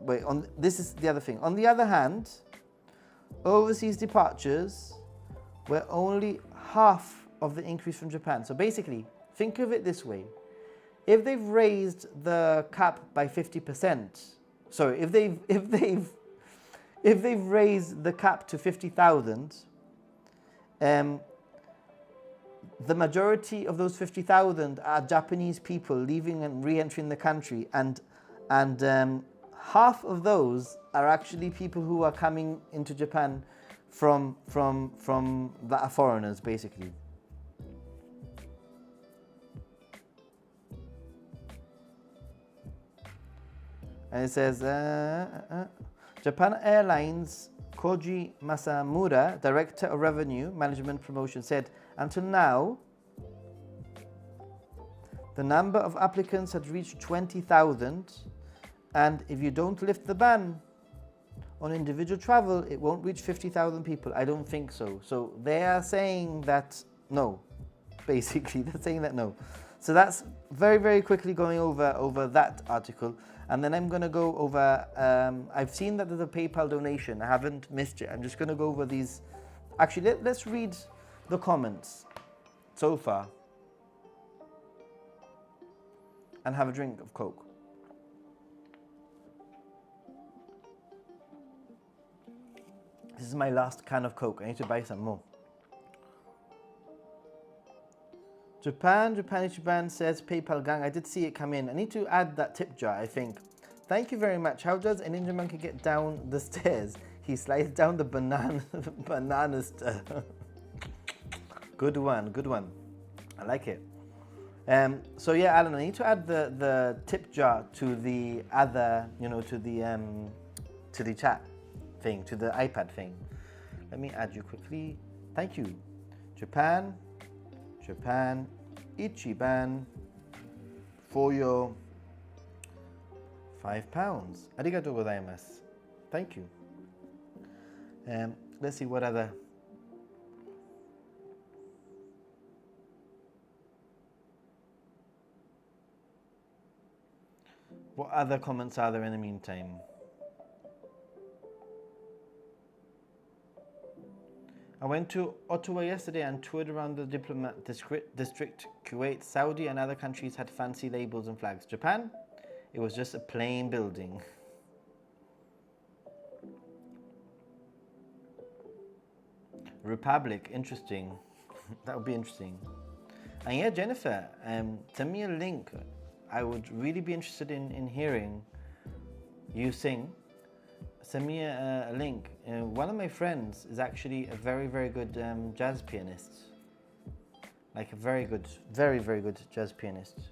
This is the other thing. On the other hand, overseas departures were only half of the increase from Japan. So basically, think of it this way. If they've raised the cap by 50%, sorry, if they've raised the cap to 50,000, the majority of those 50,000 are Japanese people leaving and re-entering the country, and half of those are actually people who are coming into Japan from that are foreigners, basically. And it says, Japan Airlines Koji Masamura, Director of Revenue Management Promotion, said, until now, the number of applicants had reached 20,000, and if you don't lift the ban on individual travel, it won't reach 50,000 people. I don't think so. So they are saying that no, basically, they're saying that no. So that's very, very quickly going over that article. And then I'm going to go over, I've seen that there's a PayPal donation. I haven't missed it. I'm just going to go over these. Actually, let's read the comments so far and have a drink of Coke. This is my last can of Coke. I need to buy some more. Japan says PayPal gang. I did see it come in. I need to add that tip jar, I think. Thank you very much. How does a ninja monkey get down the stairs? He slides down the banana stair. Good one, good one. I like it. So yeah, Alan, I need to add the tip jar to the other, to the chat thing, to the iPad thing. Let me add you quickly. Thank you. Japan, Ichiban, for your £5. Arigatou gozaimasu. Thank you. Let's see what other. What other comments are there in the meantime? I went to Ottawa yesterday and toured around the diplomat district. Kuwait, Saudi and other countries had fancy labels and flags. Japan, it was just a plain building. Republic, interesting. That would be interesting. And yeah, Jennifer, send me a link. I would really be interested in hearing you sing. Send me a link. One of my friends is actually a very, very good jazz pianist. Like a very good, very, very good jazz pianist.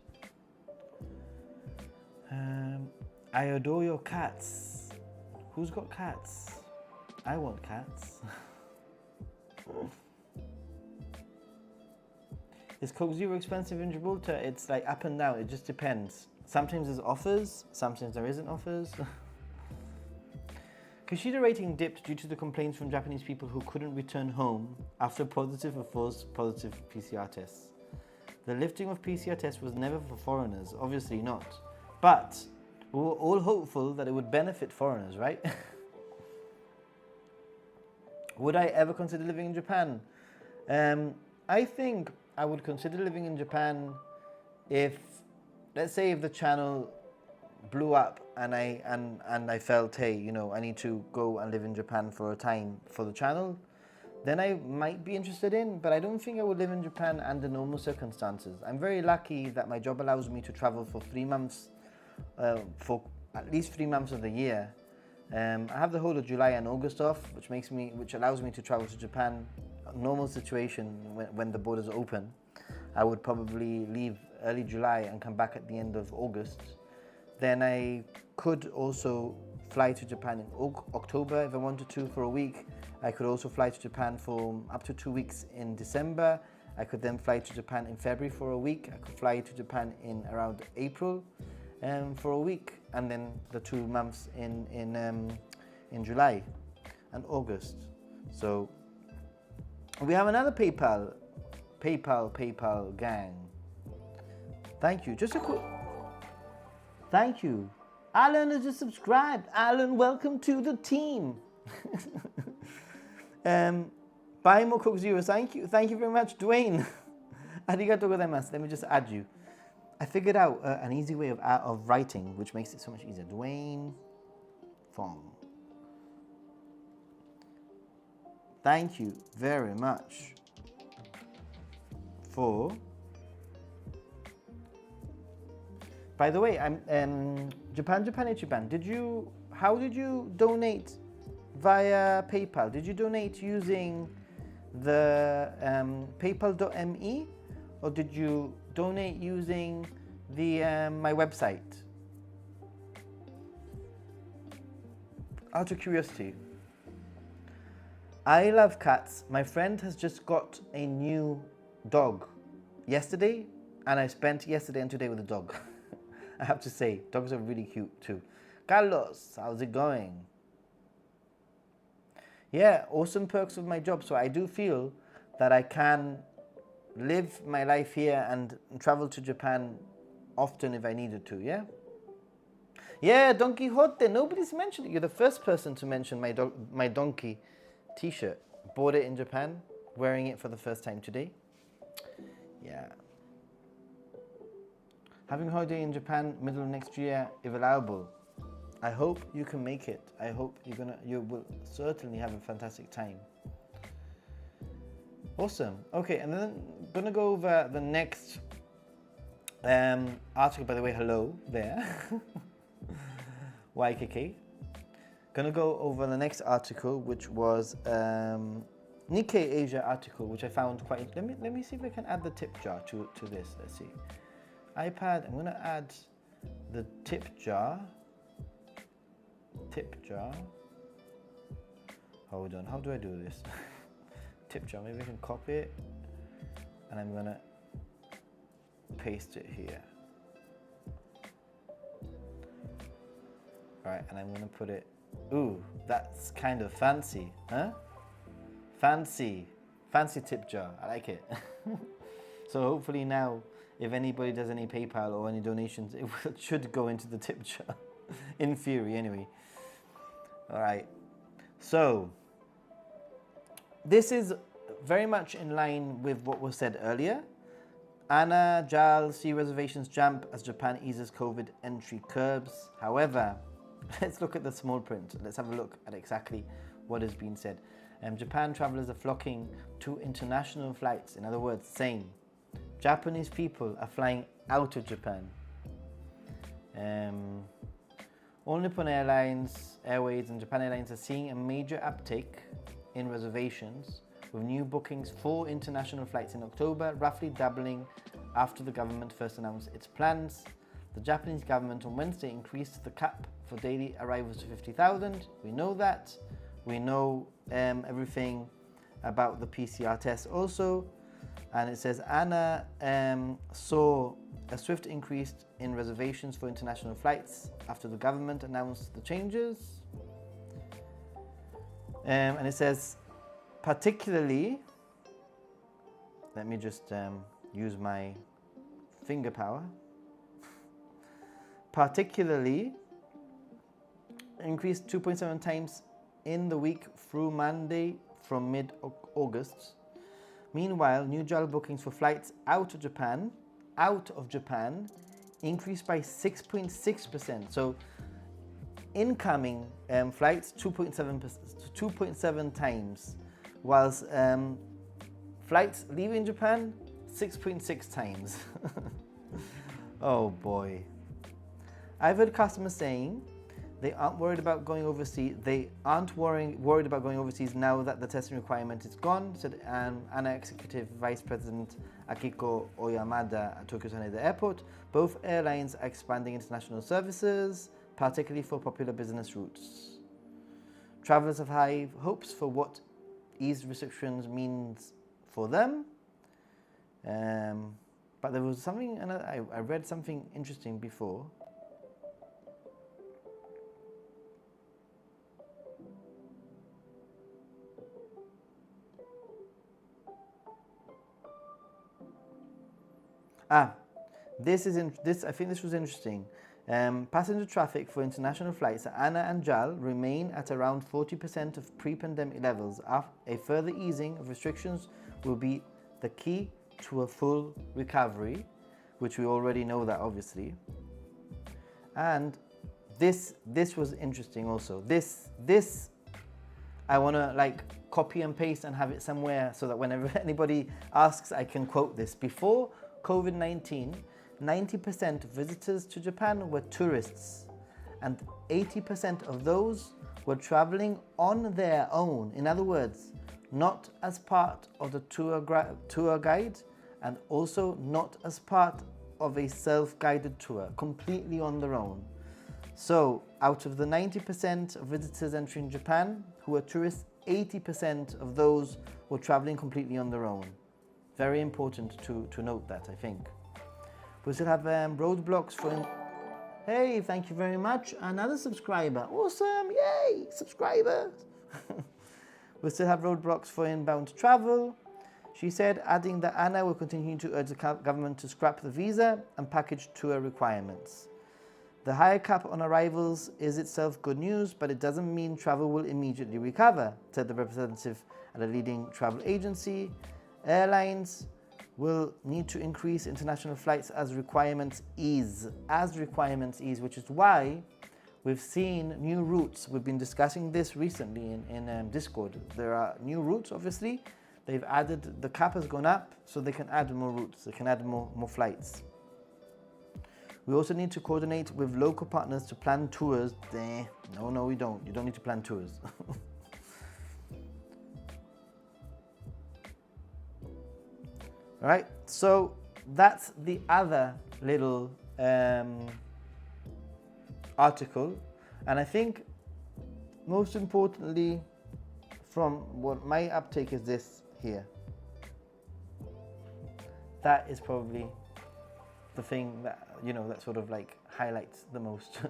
I adore your cats. Who's got cats? I want cats. Is Coke Zero expensive in Gibraltar? It's like up and down, it just depends. Sometimes there's offers, sometimes there isn't offers. Kushida rating dipped due to the complaints from Japanese people who couldn't return home after positive or false positive PCR tests. The lifting of PCR tests was never for foreigners, obviously not. But we were all hopeful that it would benefit foreigners, right? Would I ever consider living in Japan? I think I would consider living in Japan if, let's say, if the channel blew up and I felt, hey, I need to go and live in Japan for a time for the channel, then I might be interested in, but I don't think I would live in Japan under normal circumstances. I'm very lucky that my job allows me to travel for 3 months, for at least 3 months of the year. I have the whole of July and August off, which allows me to travel to Japan. Normal situation when the borders are open, I would probably leave early July and come back at the end of August. Then I could also fly to Japan in October if I wanted to for a week. I could also fly to Japan for up to 2 weeks in December. I could then fly to Japan in February for a week. I could fly to Japan in around April for a week, and then the 2 months in July and August. So we have another PayPal gang. Thank you. Just a quick. Thank you. Alan has just subscribed. Alan, welcome to the team. Buy more Coke Zero. Thank you. Thank you very much, Dwayne. Arigatou gozaimasu. Let me just add you. I figured out an easy way of writing, which makes it so much easier. Dwayne Fong. Thank you very much for. By the way, I'm Japan Ichiban. How did you donate via PayPal? Did you donate using the paypal.me, or did you donate using the my website? Out of curiosity. I love cats. My friend has just got a new dog yesterday, and I spent yesterday and today with the dog. I have to say, dogs are really cute too. Carlos, how's it going? Yeah, awesome perks of my job. So I do feel that I can live my life here and travel to Japan often if I needed to, yeah? Yeah, Don Quixote, nobody's mentioned it. You're the first person to mention my donkey t-shirt. Bought it in Japan, wearing it for the first time today. Yeah. Having a holiday in Japan middle of next year, if allowable. I hope you can make it. I hope you will certainly have a fantastic time. Awesome. Okay, and then I'm gonna go over the next article. By the way, hello there. YKK. Gonna go over the next article, which was Nikkei Asia article, which I found quite. Let me see if I can add the tip jar to this. Let's see. iPad. I'm gonna add the tip jar. Tip jar. Hold on. How do I do this? Tip jar. Maybe I can copy it, and I'm gonna paste it here. All right, and I'm gonna put it. Ooh, that's kind of fancy, huh? Fancy tip jar. I like it. So hopefully now, if anybody does any PayPal or any donations, it should go into the tip jar. In theory, anyway. All right. So this is very much in line with what was said earlier. Anna, JAL, sea reservations jump as Japan eases COVID entry curbs. However, let's look at the small print. Let's have a look at exactly what has been said. Japan travelers are flocking to international flights. In other words, saying Japanese people are flying out of Japan. All Nippon Airways and Japan Airlines are seeing a major uptake in reservations, with new bookings for international flights in October, roughly doubling after the government first announced its plans. The Japanese government on Wednesday increased the cap for daily arrivals to 50,000. We know that. We know everything about the PCR test also. And it says ANA saw a swift increase in reservations for international flights after the government announced the changes. And it says, particularly, let me just use my finger power. Particularly increased 2.7 times in the week through Monday from mid-August. Meanwhile, new JAL bookings for flights out of Japan, increased by 6.6%. So incoming flights 2.7 times, whilst flights leaving Japan 6.6 times. Oh boy. I've heard customers saying they aren't worried about going overseas. They aren't worried about going overseas now that the testing requirement is gone, said ANA Executive Vice President Akiko Oyamada at Tokyo Haneda Airport. Both airlines are expanding international services, particularly for popular business routes. Travelers have high hopes for what eased restrictions means for them. But there was something, and I read something interesting before. I think this was interesting. Passenger traffic for international flights at ANA and JAL remain at around 40% of pre-pandemic levels. A further easing of restrictions will be the key to a full recovery, which we already know that, obviously. And this was interesting also. This I want to like copy and paste and have it somewhere so that whenever anybody asks, I can quote this. Before COVID-19, 90% of visitors to Japan were tourists, and 80% of those were traveling on their own. In other words, not as part of the tour guide, and also not as part of a self-guided tour, completely on their own. So out of the 90% of visitors entering Japan who were tourists, 80% of those were traveling completely on their own. Very important to note that, I think. We still have roadblocks for... Hey, thank you very much. Another subscriber. Awesome, yay, subscriber. We still have roadblocks for inbound travel. She said, adding that ANA will continue to urge the government to scrap the visa and package tour requirements. The higher cap on arrivals is itself good news, but it doesn't mean travel will immediately recover, said the representative at a leading travel agency. Airlines will need to increase international flights as requirements ease, which is why we've seen new routes. We've been discussing this recently in Discord. There are new routes, obviously. They've added, the cap has gone up, so they can add more routes, they can add more flights. We also need to coordinate with local partners to plan tours. No, we don't. You don't need to plan tours. All right, so that's the other little article, and I think most importantly from what my uptake is this here. That is probably the thing that, you know, that sort of like highlights the most.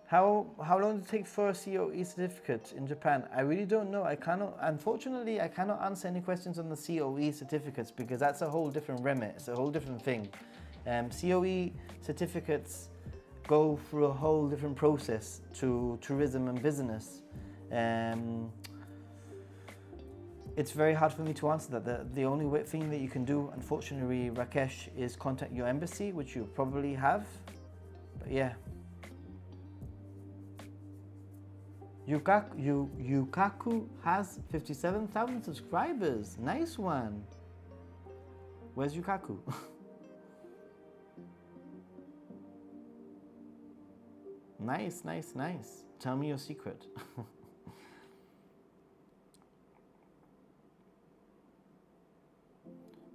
How long does it take for a COE certificate in Japan? I really don't know. Unfortunately, I cannot answer any questions on the COE certificates because that's a whole different remit. It's a whole different thing. COE certificates go through a whole different process to tourism and business. It's very hard for me to answer that. The only thing that you can do, unfortunately, Rakesh, is contact your embassy, which you probably have. But yeah. Yukaku has 57,000 subscribers. Nice one. Where's Yukaku? Nice. Tell me your secret.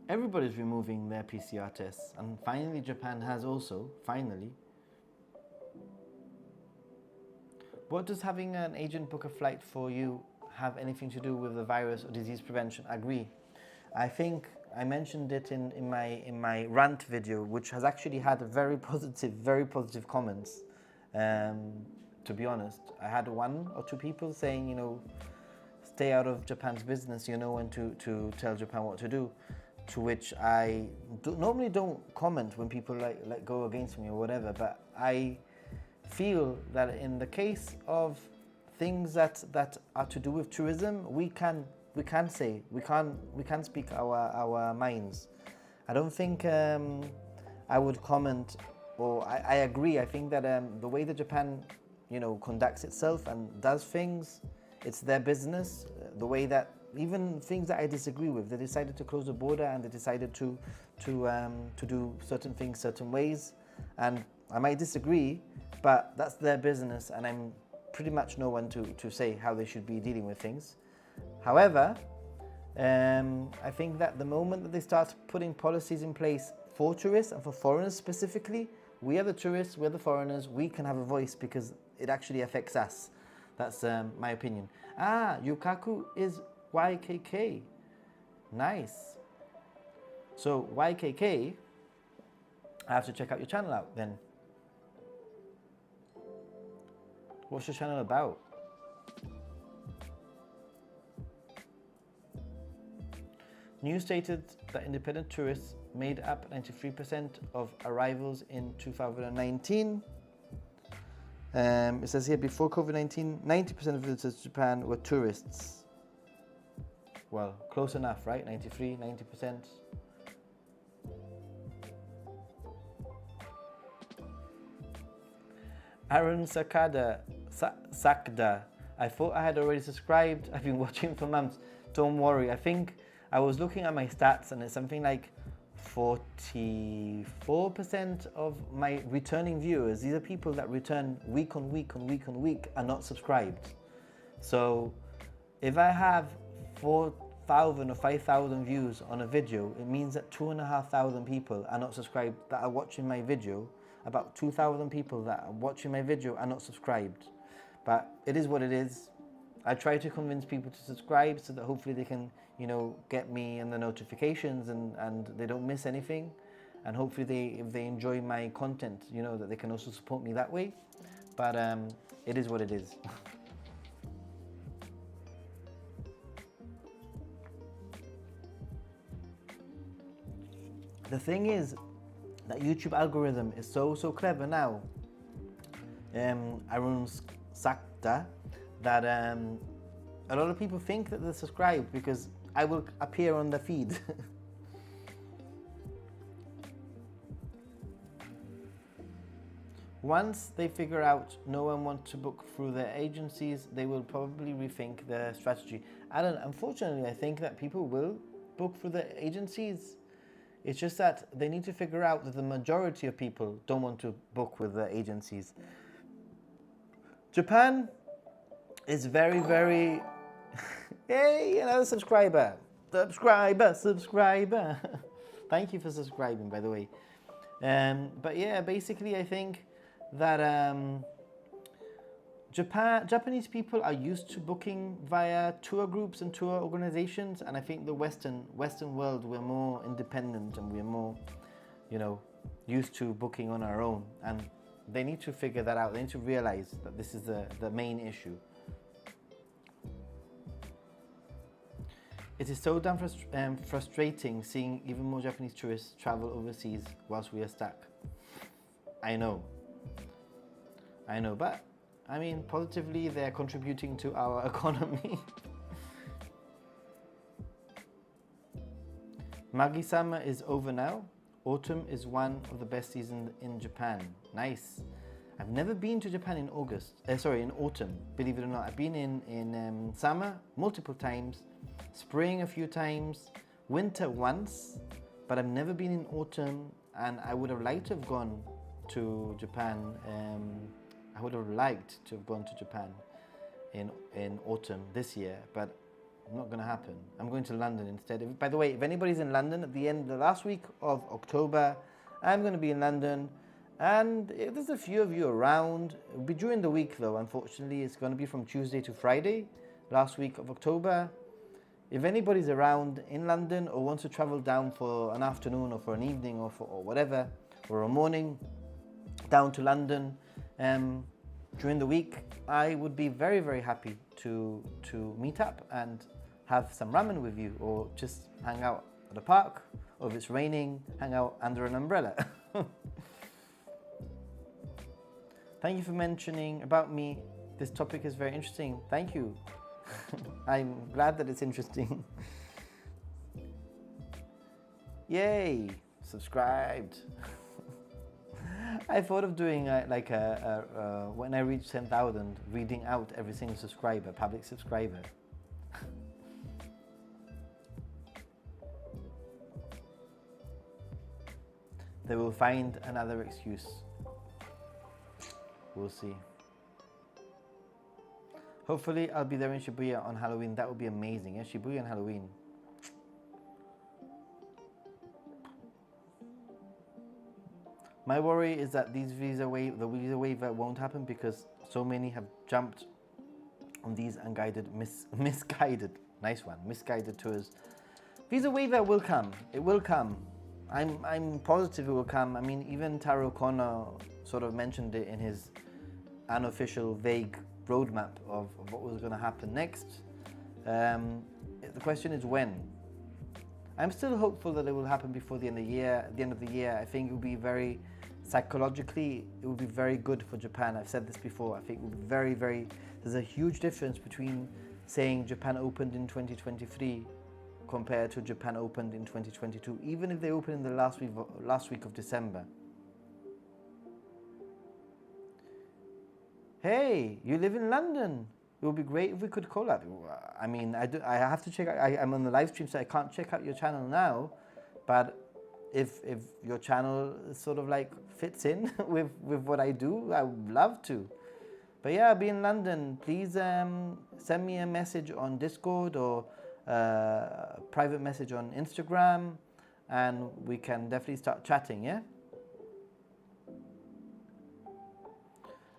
Everybody's removing their PCR tests, and finally Japan has also, finally. What does having an agent book a flight for you have anything to do with the virus or disease prevention? I agree. I think I mentioned it in my rant video, which has actually had very positive comments. To be honest, I had 1 or 2 people saying, you know, stay out of Japan's business, you know, and to tell Japan what to do. To which I normally don't comment when people like go against me or whatever, but I feel that in the case of things that are to do with tourism, we can speak our minds. I don't think I would comment, or I agree. I think that the way that Japan, you know, conducts itself and does things, it's their business. The way that even things that I disagree with, they decided to close the border and they decided to do certain things certain ways, and I might disagree, but that's their business, and I'm pretty much no one to say how they should be dealing with things. However, I think that the moment that they start putting policies in place for tourists and for foreigners specifically, we are the tourists, we're the foreigners, we can have a voice because it actually affects us. That's my opinion. Yukaku is YKK. Nice. So YKK, I have to check out your channel out then. What's your channel about? News stated that independent tourists made up 93% of arrivals in 2019. It says here, before COVID-19, 90% of visitors to Japan were tourists. Well, close enough, right? 93, 90%. Aaron Sakda, I thought I had already subscribed. I've been watching for months. Don't worry. I think I was looking at my stats and it's something like 44% of my returning viewers, these are people that return week on week, are not subscribed. So if I have 4,000 or 5,000 views on a video, it means that 2,500 people are not subscribed that are watching my video. About 2,000 people that are watching my video are not subscribed. But it is what it is. I try to convince people to subscribe so that hopefully they can, you know, get me and the notifications and they don't miss anything. And hopefully if they enjoy my content, you know, that they can also support me that way. But it is what it is. The thing is that YouTube algorithm is so clever now. Arun Sakta, that a lot of people think that they're subscribed because I will appear on the feed. Once they figure out no one wants to book through their agencies, they will probably rethink their strategy. Alan, unfortunately, I think that people will book through their agencies It's just that they need to figure out that the majority of people don't want to book with the agencies. Japan is very, very... Hey, another subscriber. Subscriber. Thank you for subscribing, by the way. But yeah, basically I think that Japanese people are used to booking via tour groups and tour organizations, and I think the Western world, we're more independent and we're more, used to booking on our own, and they need to figure that out. They need to realize that this is the main issue. It is so damn frustrating seeing even more Japanese tourists travel overseas whilst we are stuck. I know, but I mean, positively, they're contributing to our economy. Magi-sama is over now. Autumn is one of the best seasons in Japan. Nice. I've never been to Japan in in autumn, believe it or not. I've been in summer multiple times, spring a few times, winter once, but I've never been in autumn, and I would have liked to have gone to Japan. I would have liked to have gone to Japan in autumn this year, but not going to happen. I'm going to London instead. By the way, if anybody's in London at the last week of October, I'm going to be in London. And if there's a few of you around, it'll be during the week though, unfortunately. It's going to be from Tuesday to Friday, last week of October. If anybody's around in London or wants to travel down for an afternoon or for an evening or whatever, or a morning down to London during the week, I would be very, very happy to meet up and have some ramen with you, or just hang out at the park, or if it's raining, hang out under an umbrella. Thank you for mentioning about me. This topic is very interesting. Thank you. I'm glad that it's interesting. Yay, subscribed. I thought of doing when I reach 10,000, reading out every single subscriber, public subscriber. They will find another excuse. We'll see. Hopefully I'll be there in Shibuya on Halloween. That would be amazing. Yeah, Shibuya on Halloween. My worry is that the visa waiver won't happen because so many have jumped on these unguided, misguided, nice one, misguided tours. Visa waiver will come. It will come. I'm positive it will come. I mean, even Taro Kono sort of mentioned it in his unofficial, vague roadmap of what was going to happen next. The question is when. I'm still hopeful that it will happen before the end of the year. At the end of the year, I think it will be very, psychologically, it will be very good for Japan. I've said this before. I think it will be very, very, there's a huge difference between saying Japan opened in 2023 compared to Japan opened in 2022, even if they opened in the last week of December. Hey, you live in London. It would be great if we could collab. I mean, I have to check. I'm on the live stream, so I can't check out your channel now. But if your channel sort of like fits in with what I do, I would love to. But yeah, I'll be in London. Please send me a message on Discord or a private message on Instagram, and we can definitely start chatting. Yeah.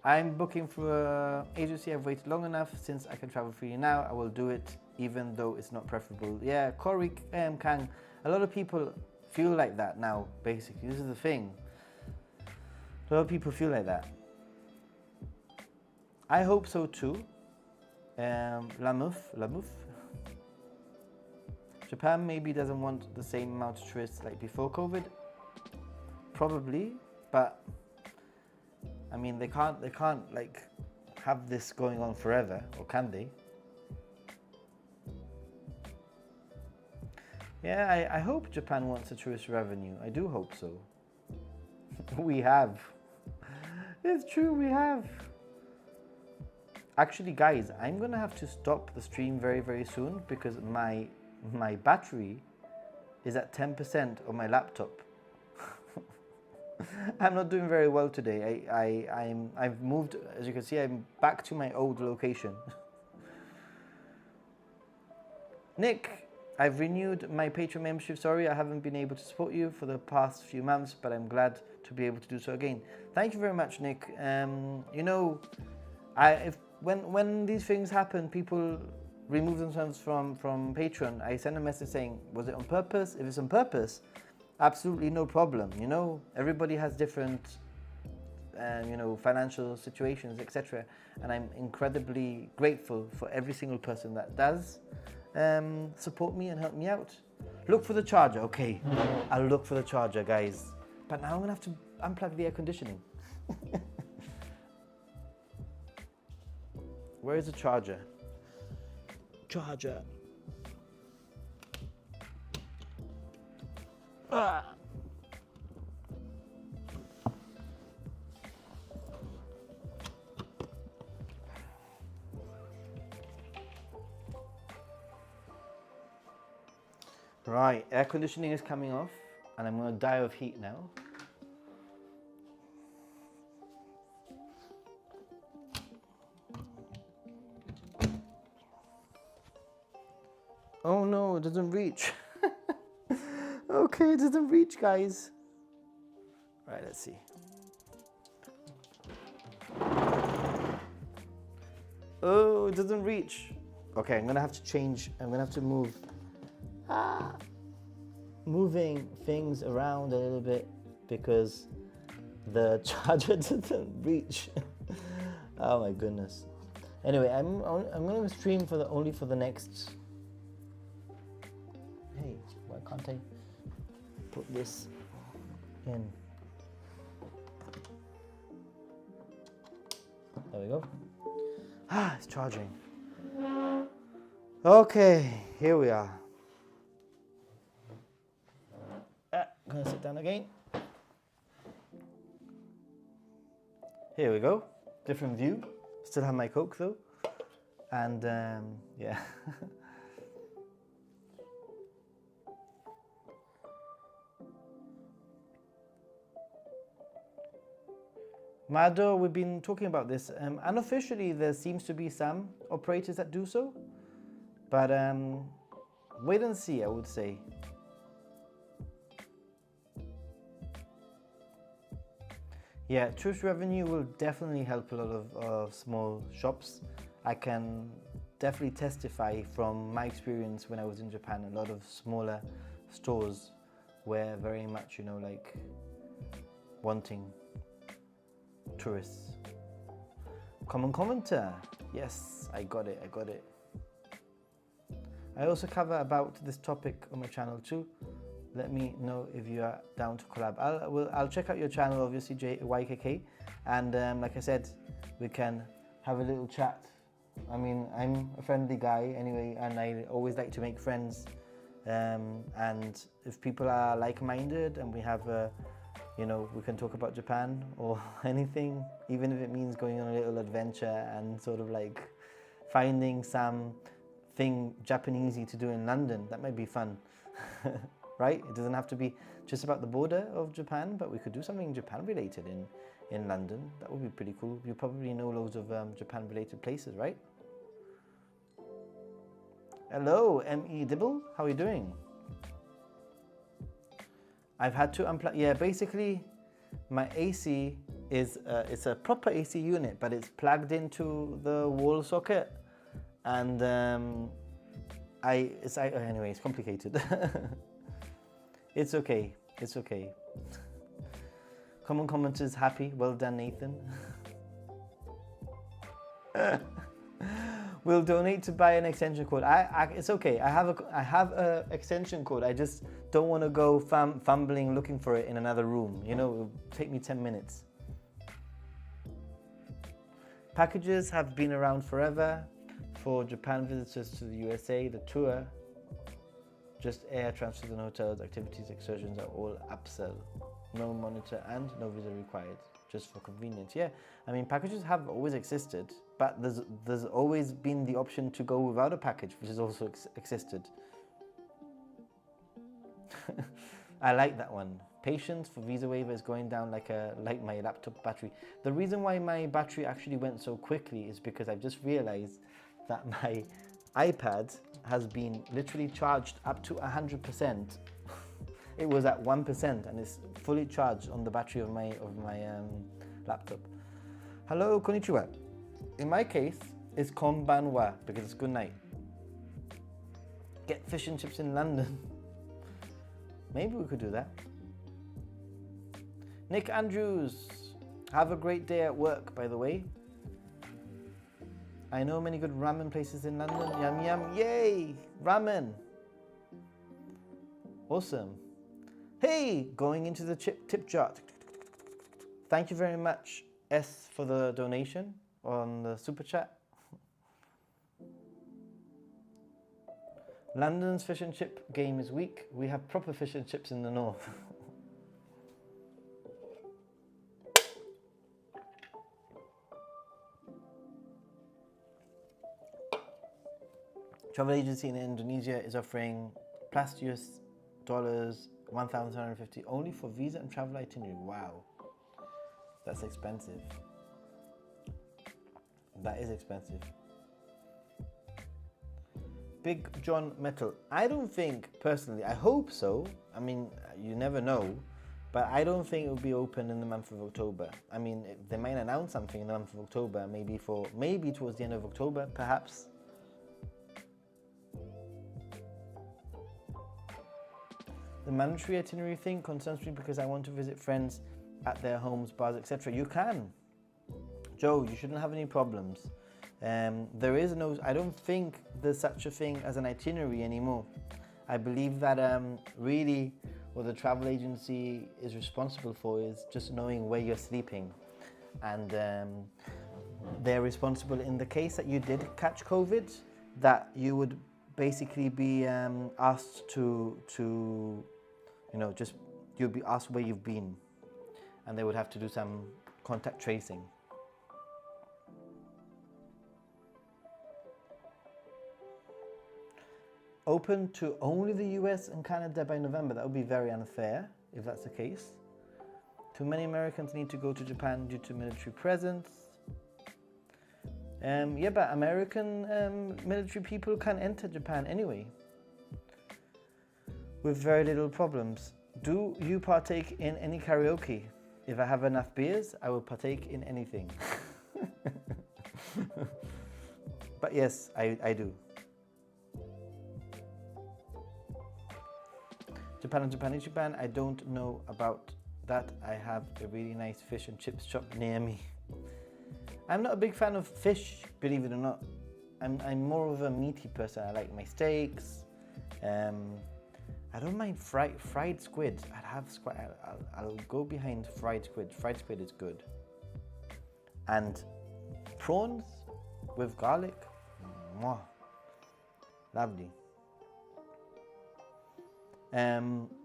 I'm booking for an agency. I've waited long enough. Since I can travel freely now, I will do it, even though it's not preferable. Yeah, Cory Kang. A lot of people feel like that now, basically. This is the thing. A lot of people feel like that. I hope so too. La Mouf. Japan maybe doesn't want the same amount of tourists like before COVID. Probably, but I mean, they can't like have this going on forever, or can they? Yeah, I hope Japan wants a tourist revenue. I do hope so. We have. It's true, we have. Actually, guys, I'm gonna have to stop the stream very, very soon because my battery is at 10% on my laptop. I'm not doing very well today. I've moved, as you can see, I'm back to my old location. Nick, I've renewed my Patreon membership. Sorry, I haven't been able to support you for the past few months, but I'm glad to be able to do so again. Thank you very much, Nick. You know, when these things happen, people remove themselves from Patreon. I send a message saying, was it on purpose? If it's on purpose, absolutely no problem. You know, everybody has different, you know, financial situations, etc. And I'm incredibly grateful for every single person that does support me and help me out. Look for the charger. Okay, I'll look for the charger, guys. But now I'm gonna have to unplug the air conditioning. Where is the charger? Charger. Ah. Right, air conditioning is coming off and I'm going to die of heat now. Oh no, it doesn't reach. Okay, it doesn't reach, guys. Right, let's see. Oh, it doesn't reach. Okay, I'm gonna have to change. I'm gonna have to move. Moving things around a little bit because the charger doesn't reach. Oh my goodness. Anyway, I'm gonna stream for only for the next. Hey, why can't I put this in? There we go. It's charging. Okay, here we are. I'm gonna sit down again. Here we go. Different view. Still have my Coke though. And yeah. Mado, we've been talking about this. Unofficially, there seems to be some operators that do so. But wait and see, I would say. Yeah, tourist revenue will definitely help a lot of small shops. I can definitely testify from my experience when I was in Japan. A lot of smaller stores were very much, you know, like wanting tourists. Common commenter. Yes, I got it. I also cover about this topic on my channel too. Let me know if you are down to collab. I'll check out your channel, obviously, YKK, and like I said, we can have a little chat. I mean, I'm a friendly guy anyway, and I always like to make friends. And if people are like-minded, and we have, you know, we can talk about Japan or anything, even if it means going on a little adventure and sort of like finding something Japanesey to do in London. That might be fun. Right? It doesn't have to be just about the border of Japan, but we could do something Japan related in London. That would be pretty cool. You probably know loads of Japan related places, right? Hello, M.E. Dibble. How are you doing? I've had to unplug. Yeah, basically my AC is it's a proper AC unit, but it's plugged into the wall socket, and anyway, it's complicated. It's okay. It's okay. Common commenters happy. Well done, Nathan. We'll donate to buy an extension cord. It's okay. I have a extension cord. I just don't want to go fumbling looking for it in another room. You know, it'll take me 10 minutes. Packages have been around forever. For Japan visitors to the USA, the tour, just air transfers and hotels, activities, excursions are all upsell. No monitor and no visa required, just for convenience. Yeah, I mean, packages have always existed, but there's always been the option to go without a package, which has also existed. I like that one. Patience for visa waiver is going down like my laptop battery. The reason why my battery actually went so quickly is because I've just realized that my iPad has been literally charged up to 100%. It was at 1% and it's fully charged on the battery of my laptop. Hello, konnichiwa. In my case, it's konbanwa because it's good night. Get fish and chips in London. Maybe we could do that. Nick Andrews, have a great day at work, by the way. I know many good ramen places in London. Yum yum, yay! Ramen. Awesome. Hey, going into the tip jar. Thank you very much, S, for the donation on the super chat. London's fish and chip game is weak. We have proper fish and chips in the north. Travel agency in Indonesia is offering plus US dollars 1,750 only for visa and travel itinerary. Wow, that's expensive. That is expensive. Big John Metal. I don't think, personally, I hope so. I mean, you never know, but I don't think it will be open in the month of October. I mean, they might announce something in the month of October, maybe towards the end of October, perhaps. The mandatory itinerary thing concerns me because I want to visit friends at their homes, bars, etc. You can. Joe, you shouldn't have any problems. There is no, I don't think there's such a thing as an itinerary anymore. I believe that really what the travel agency is responsible for is just knowing where you're sleeping. And they're responsible in the case that you did catch COVID, that you would basically be asked to you'd be asked where you've been, and they would have to do some contact tracing. Open to only the US and Canada by November. That would be very unfair if that's the case. Too many Americans need to go to Japan due to military presence. Yeah, but American military people can enter Japan anyway with very little problems. Do you partake in any karaoke? If I have enough beers, I will partake in anything. But yes, I do. Japan, I don't know about that. I have a really nice fish and chips shop near me. I'm not a big fan of fish, believe it or not. I'm more of a meaty person. I like my steaks. I don't mind fried squid. I'll go behind fried squid. Fried squid is good. And prawns with garlic. Mwah. Lovely.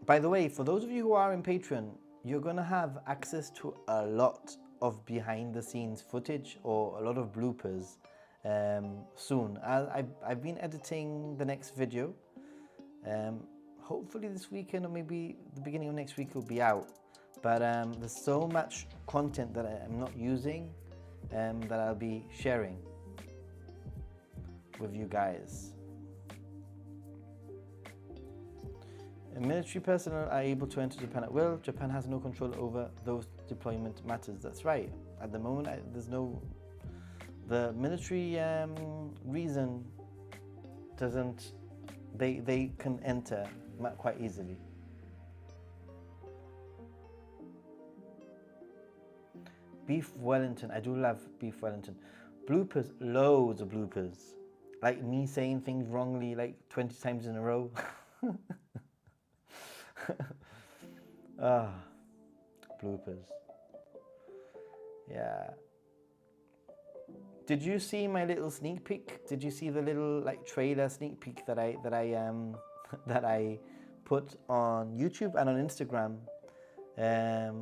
By the way, for those of you who are in Patreon, you're going to have access to a lot of behind the scenes footage or a lot of bloopers soon. I've been editing the next video. Hopefully this weekend or maybe the beginning of next week it will be out. But there's so much content that I'm not using that I'll be sharing with you guys. Military personnel are able to enter Japan at will. Japan has no control over those deployment matters. That's right. At the moment, there's no... The military reason doesn't... They can enter quite easily. Beef Wellington. I do love beef Wellington. Bloopers. Loads of bloopers. Like me saying things wrongly like 20 times in a row. Bloopers. Yeah. Did you see my little sneak peek? Did you see the little like trailer sneak peek that I put on YouTube and on Instagram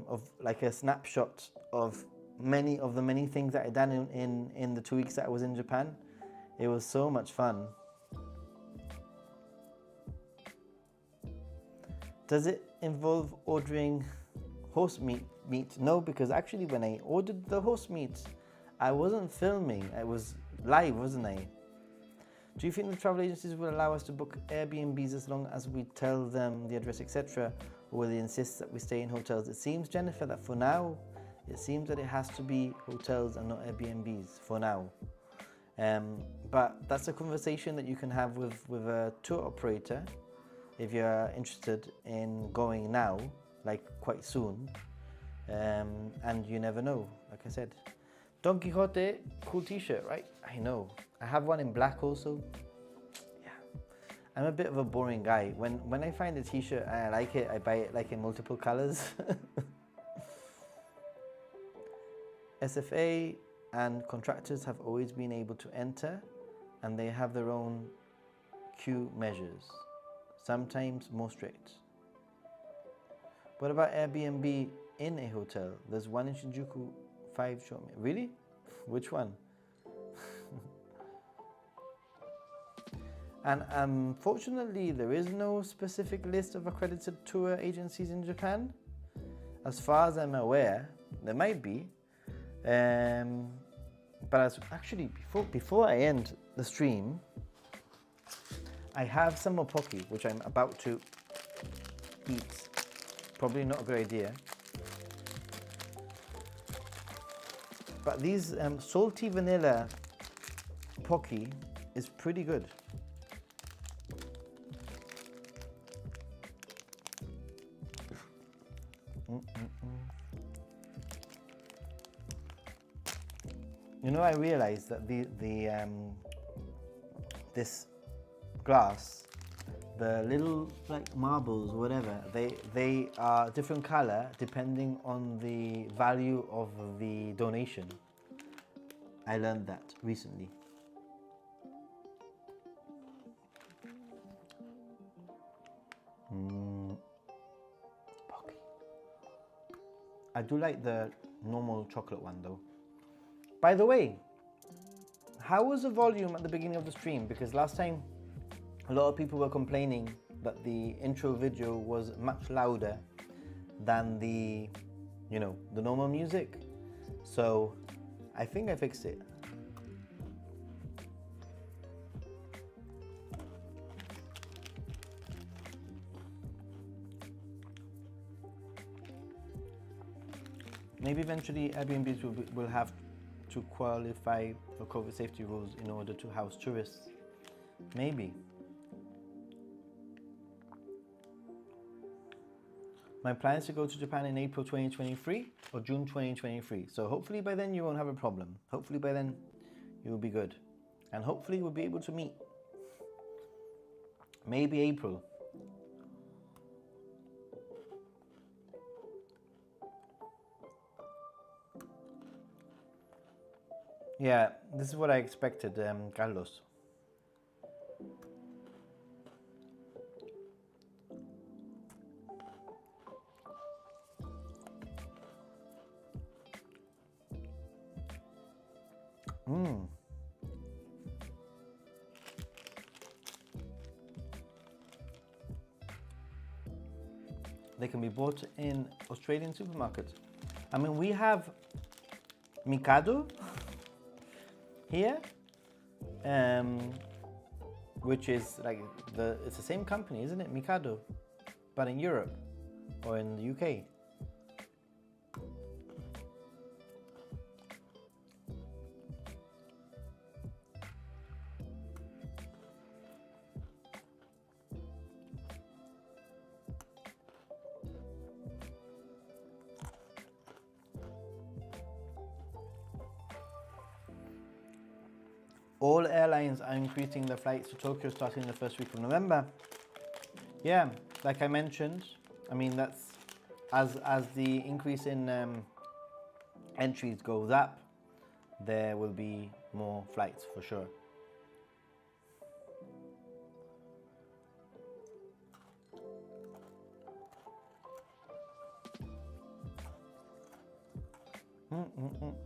of like a snapshot of many things that I done in the 2 weeks that I was in Japan? It was so much fun. Does it involve ordering horse meat? No, because actually when I ordered the horse meat, I wasn't filming. I was live, wasn't I? Do you think the travel agencies will allow us to book Airbnbs as long as we tell them the address, etc., or will they insist that we stay in hotels? It seems, Jennifer, that for now, it seems that it has to be hotels and not Airbnbs for now. But that's a conversation that you can have with a tour operator if you're interested in going now, like quite soon. And you never know, like I said. Don Quixote, cool t-shirt, right? I know. I have one in black also. Yeah. I'm a bit of a boring guy. When I find a t-shirt and I like it, I buy it like in multiple colors. SFA and contractors have always been able to enter, and they have their own queue measures, sometimes more strict. What about Airbnb in a hotel? There's one in Shinjuku 5 show me. Really? Which one? And unfortunately, there is no specific list of accredited tour agencies in Japan. As far as I'm aware, there might be. But actually, before I end the stream, I have some more poke, which I'm about to eat. Probably not a good idea. But these salty vanilla poke is pretty good. You know, I realized that this glass, the little like marbles, whatever, they are different color depending on the value of the donation. I learned that recently. I do like the normal chocolate one though. By the way, how was the volume at the beginning of the stream? Because last time a lot of people were complaining that the intro video was much louder than the, you know, the normal music. So I think I fixed it. Maybe eventually Airbnbs will have to qualify for COVID safety rules in order to house tourists. Maybe. My plan is to go to Japan in April 2023 or June 2023. So hopefully by then you won't have a problem. Hopefully by then you will be good. And hopefully we'll be able to meet. Maybe April. Yeah, this is what I expected, Carlos. They can be bought in Australian supermarkets. I mean, we have Mikado here, which is like it's the same company, isn't it? Mikado, but in Europe or in the UK. All airlines are increasing their flights to Tokyo starting the first week of November. Yeah, like I mentioned, I mean, that's as the increase in entries goes up, there will be more flights for sure.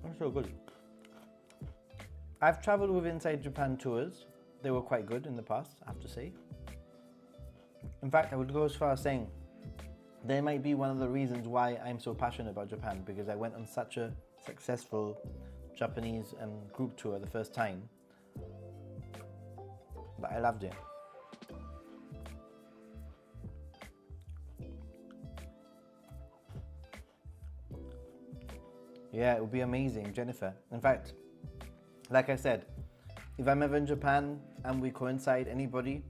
That's so good. I've traveled with Inside Japan tours. They were quite good in the past, I have to say. In fact, I would go as far as saying They might be one of the reasons why I'm so passionate about Japan, because I went on such a successful Japanese group tour the first time that I loved it. Yeah, it would be amazing, Jennifer. In fact, like I said, if I'm ever in Japan and we coincide, anybody,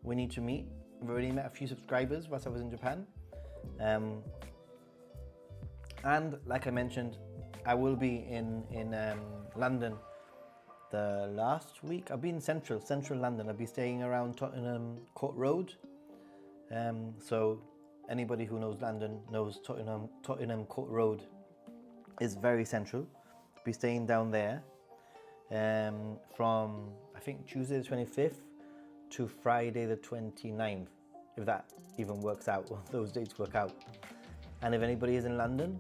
we need to meet. I've already met a few subscribers whilst I was in Japan. And like I mentioned, I will be in London the last week. I'll be in central London. I'll be staying around Tottenham Court Road. So anybody who knows London knows Tottenham Court Road is very central. I'll be staying down there from I think Tuesday the 25th to Friday the 29th, if that even works out, those dates work out. And if anybody is in London,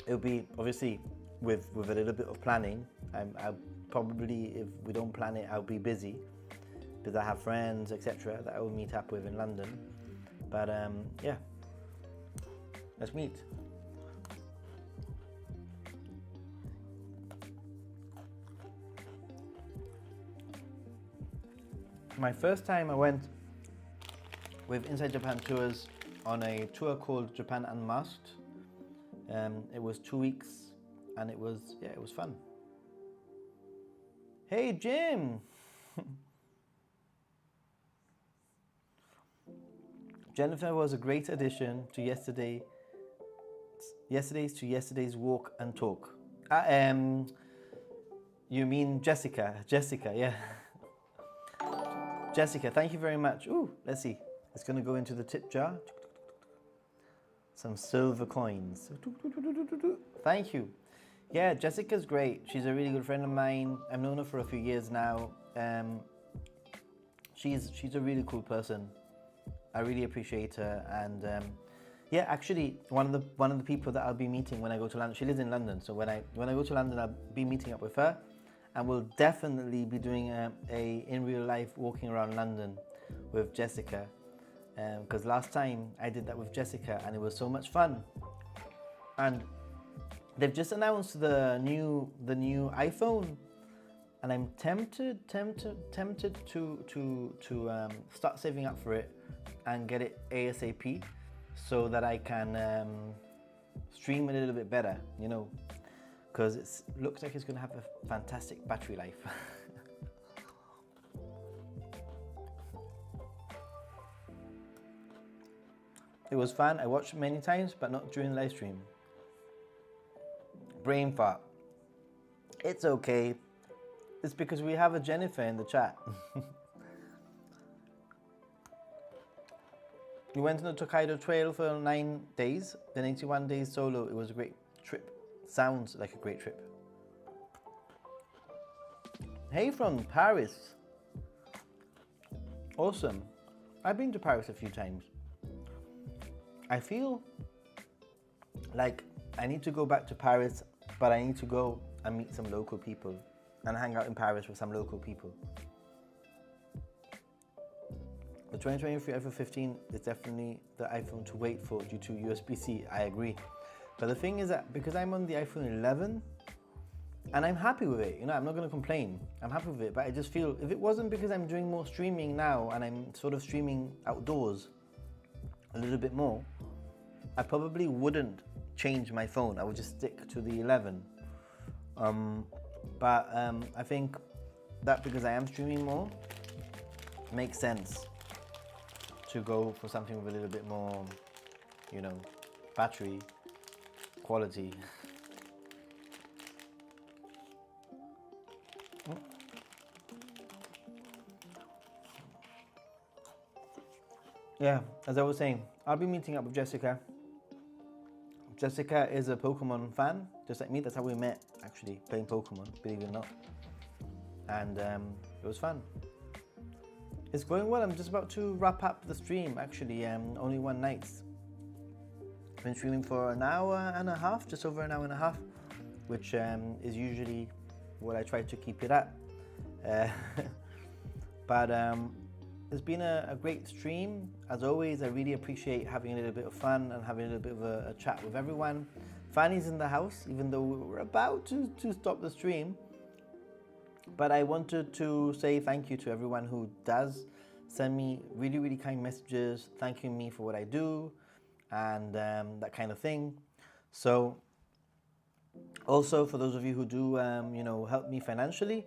it'll be obviously with a little bit of planning. I'll probably, if we don't plan it, I'll be busy because I have friends, etc. that I will meet up with in London. But yeah, let's meet. My first time I went with Inside Japan Tours on a tour called Japan Unmasked. It was 2 weeks and it was fun. Hey Jim! Jennifer was a great addition to yesterday's walk and talk. You mean Jessica? Jessica, yeah. Jessica, thank you very much. Ooh, let's see. It's going to go into the tip jar. Some silver coins. Thank you. Yeah, Jessica's great. She's a really good friend of mine. I've known her for a few years now. She's a really cool person. I really appreciate her. And yeah, actually, one of the people that I'll be meeting when I go to London. She lives in London, so when I go to London, I'll be meeting up with her. And we'll definitely be doing a in real life walking around London with Jessica, because last time I did that with Jessica and it was so much fun. And they've just announced the new iPhone, and I'm tempted to start saving up for it and get it ASAP so that I can stream a little bit better, you know. Because it looks like it's going to have a fantastic battery life. It was fun. I watched it many times, but not during the live stream. Brain fart. It's okay. It's because we have a Jennifer in the chat. We went on the Tokaido Trail for 9 days, then 81 days solo. It was a great trip. Sounds like a great trip. Hey from Paris. Awesome. I've been to Paris a few times. I feel like I need to go back to Paris, but I need to go and meet some local people and hang out in Paris with some local people. The 2023 iPhone 15 is definitely the iPhone to wait for due to USB-C. I agree. But the thing is that because I'm on the iPhone 11 and I'm happy with it, you know, I'm not going to complain. I'm happy with it, but I just feel if it wasn't because I'm doing more streaming now and I'm sort of streaming outdoors a little bit more, I probably wouldn't change my phone. I would just stick to the 11. But I think that because I am streaming more, makes sense to go for something with a little bit more, you know, battery quality. Yeah, as I was saying, I'll be meeting up with Jessica. Jessica is a Pokemon fan, just like me. That's how we met, actually, playing Pokemon, believe it or not. And it was fun. It's going well. I'm just about to wrap up the stream, actually. Only one night. Been streaming for an hour and a half, just over an hour and a half, which is usually what I try to keep it at. But it's been a great stream. As always, I really appreciate having a little bit of fun and having a little bit of a chat with everyone. Fanny's in the house, even though we're about to stop the stream. But I wanted to say thank you to everyone who does send me really, really kind messages, thanking me for what I do and that kind of thing. So also for those of you who do, you know, help me financially,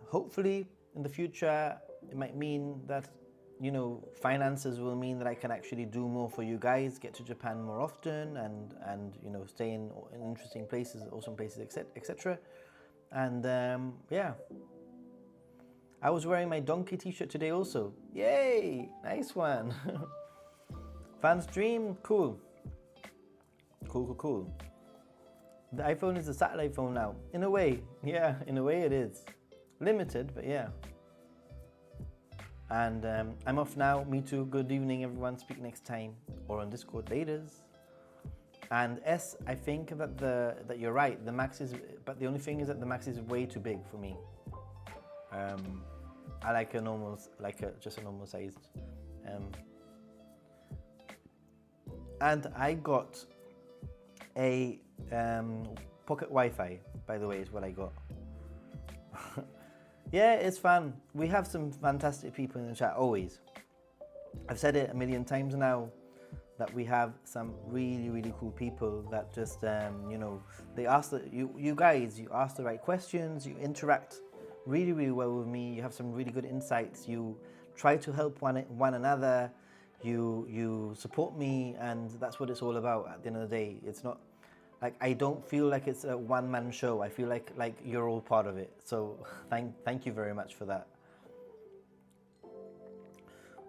hopefully in the future, it might mean that, you know, finances will mean that I can actually do more for you guys, get to Japan more often and you know, stay in interesting places, awesome places, etc. And yeah, I was wearing my donkey t-shirt today also. Yay, nice one. Fan stream, cool. Cool. The iPhone is a satellite phone now. In a way, yeah, in a way it is. Limited, but yeah. And I'm off now. Me too. Good evening, everyone. Speak next time or on Discord laters. And S, I think that you're right. The max is, but the only thing is that the max is way too big for me. I like a normal, just a normal sized. And I got a pocket Wi-Fi. By the way, is what I got. Yeah, it's fun. We have some fantastic people in the chat, always. I've said it a million times now that we have some really, really cool people that just, you know, they ask you guys, you ask the right questions, you interact really, really well with me. You have some really good insights. You try to help one another. You support me, and that's what it's all about at the end of the day. It's not, like, I don't feel like it's a one-man show. I feel like you're all part of it. So thank you very much for that.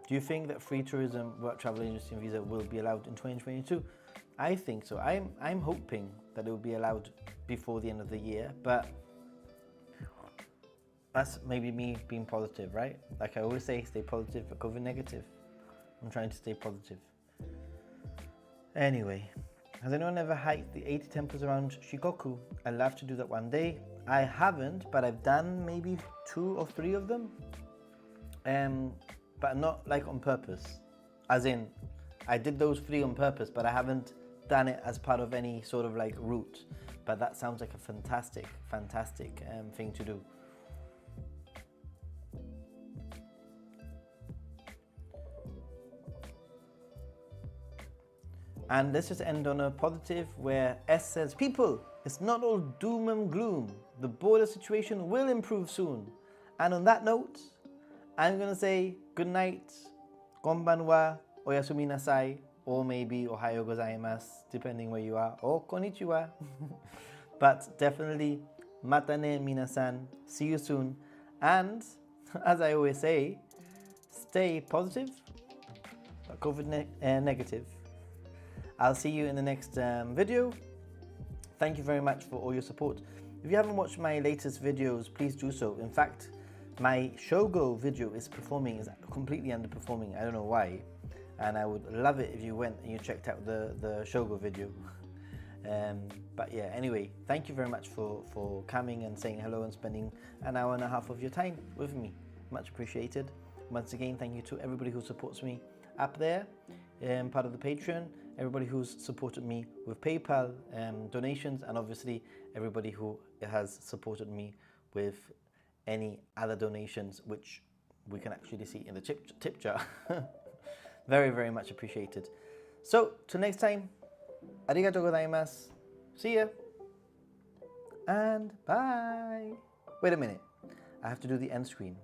Do you think that free tourism, work travel agency and visa will be allowed in 2022? I think so. I'm hoping that it will be allowed before the end of the year, but that's maybe me being positive, right? Like I always say, stay positive but COVID negative. I'm trying to stay positive. Anyway. Has anyone ever hiked the 80 temples around Shikoku? I'd love to do that one day. I haven't, but I've done maybe 2 or 3 of them. But not like on purpose. As in, I did those 3 on purpose, but I haven't done it as part of any sort of like route. But that sounds like a fantastic thing to do. And let's just end on a positive where S says, people, it's not all doom and gloom. The border situation will improve soon. And on that note, I'm going to say good night, konbanwa, oyasumi nasai, or maybe ohayo gozaimasu, depending where you are, or konnichiwa. But definitely, mata ne minasan, see you soon. And as I always say, stay positive, but COVID negative. I'll see you in the next video. Thank you very much for all your support. If you haven't watched my latest videos, please do so. In fact, my Shogo video is completely underperforming. I don't know why. And I would love it if you went and you checked out the Shogo video. But yeah, anyway, thank you very much for coming and saying hello and spending an hour and a half of your time with me. Much appreciated. Once again, thank you to everybody who supports me up there, part of the Patreon, everybody who's supported me with PayPal donations, and obviously everybody who has supported me with any other donations, which we can actually see in the tip jar. Very, very much appreciated. So, till next time, arigatou gozaimasu. See ya. And bye. Wait a minute. I have to do the end screen.